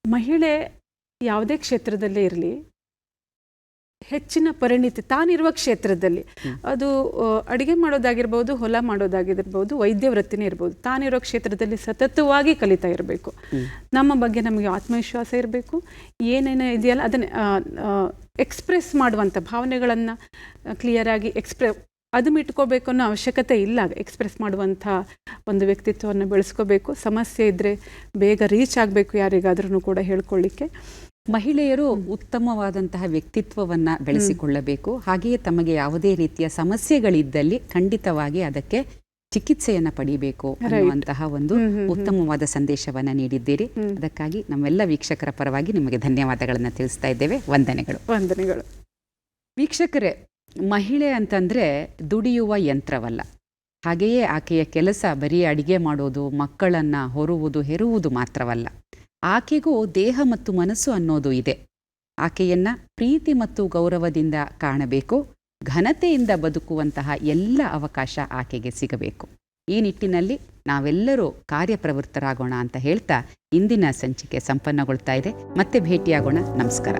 ಮಹಿಳೆ ಯಾವುದೇ ಕ್ಷೇತ್ರದಲ್ಲೇ ಇರಲಿ, ಹೆಚ್ಚಿನ ಪರಿಣಿತಿ ತಾನಿರುವ ಕ್ಷೇತ್ರದಲ್ಲಿ, ಅದು ಅಡುಗೆ ಮಾಡೋದಾಗಿರ್ಬೋದು, ಹೊಲ ಮಾಡೋದಾಗಿರ್ಬೋದು, ವೈದ್ಯ ವೃತ್ತಿನೇ ಇರ್ಬೋದು, ತಾನಿರೋ ಕ್ಷೇತ್ರದಲ್ಲಿ ಸತತವಾಗಿ ಕಲಿತಾ ಇರಬೇಕು. ನಮ್ಮ ಬಗ್ಗೆ ನಮಗೆ ಆತ್ಮವಿಶ್ವಾಸ ಇರಬೇಕು. ಏನೇನು ಇದೆಯಲ್ಲ ಅದನ್ನು ಎಕ್ಸ್ಪ್ರೆಸ್ ಮಾಡುವಂಥ ಭಾವನೆಗಳನ್ನು ಕ್ಲಿಯರಾಗಿ ಅದು ಇಟ್ಕೋಬೇಕು ಅನ್ನೋ ಅವಶ್ಯಕತೆ ಇಲ್ಲ. ಎಕ್ಸ್ಪ್ರೆಸ್ ಮಾಡುವಂಥ ಒಂದು ವ್ಯಕ್ತಿತ್ವವನ್ನು ಬೆಳೆಸ್ಕೋಬೇಕು. ಸಮಸ್ಯೆ ಇದ್ದರೆ ಬೇಗ ರೀಚ್ ಆಗಬೇಕು ಯಾರಿಗಾದ್ರೂ ಕೂಡ ಹೇಳ್ಕೊಳ್ಳಿಕ್ಕೆ. ಮಹಿಳೆಯರು ಉತ್ತಮವಾದಂತಹ ವ್ಯಕ್ತಿತ್ವವನ್ನು ಬೆಳೆಸಿಕೊಳ್ಳಬೇಕು. ಹಾಗೆಯೇ ತಮಗೆ ಯಾವುದೇ ರೀತಿಯ ಸಮಸ್ಯೆಗಳಿದ್ದಲ್ಲಿ ಖಂಡಿತವಾಗಿ ಅದಕ್ಕೆ ಚಿಕಿತ್ಸೆಯನ್ನು ಪಡಿಬೇಕು ಅನ್ನುವಂತಹ ಒಂದು ಉತ್ತಮವಾದ ಸಂದೇಶವನ್ನು ನೀಡಿದ್ದೀರಿ. ಅದಕ್ಕಾಗಿ ನಮ್ಮೆಲ್ಲ ವೀಕ್ಷಕರ ಪರವಾಗಿ ನಿಮಗೆ ಧನ್ಯವಾದಗಳನ್ನು ತಿಳಿಸ್ತಾ ಇದ್ದೇವೆ. ವಂದನೆಗಳು. ವಂದನೆಗಳು. ವೀಕ್ಷಕರೇ, ಮಹಿಳೆ ಅಂತಂದರೆ ದುಡಿಯುವ ಯಂತ್ರವಲ್ಲ. ಹಾಗೆಯೇ ಆಕೆಯ ಕೆಲಸ ಬರೀ ಅಡಿಗೆ ಮಾಡೋದು, ಮಕ್ಕಳನ್ನು ಹೊರುವುದು ಹೆರುವುದು ಮಾತ್ರವಲ್ಲ. ಆಕೆಗೂ ದೇಹ ಮತ್ತು ಮನಸ್ಸು ಅನ್ನೋದು ಇದೆ. ಆಕೆಯನ್ನು ಪ್ರೀತಿ ಮತ್ತು ಗೌರವದಿಂದ ಕಾಣಬೇಕು. ಘನತೆಯಿಂದ ಬದುಕುವಂತಹ ಎಲ್ಲ ಅವಕಾಶ ಆಕೆಗೆ ಸಿಗಬೇಕು. ಈ ನಿಟ್ಟಿನಲ್ಲಿ ನಾವೆಲ್ಲರೂ ಕಾರ್ಯಪ್ರವೃತ್ತರಾಗೋಣ ಅಂತ ಹೇಳ್ತಾ ಇಂದಿನ ಸಂಚಿಕೆ ಸಂಪನ್ನಗೊಳ್ತಾ ಇದೆ. ಮತ್ತೆ ಭೇಟಿಯಾಗೋಣ. ನಮಸ್ಕಾರ.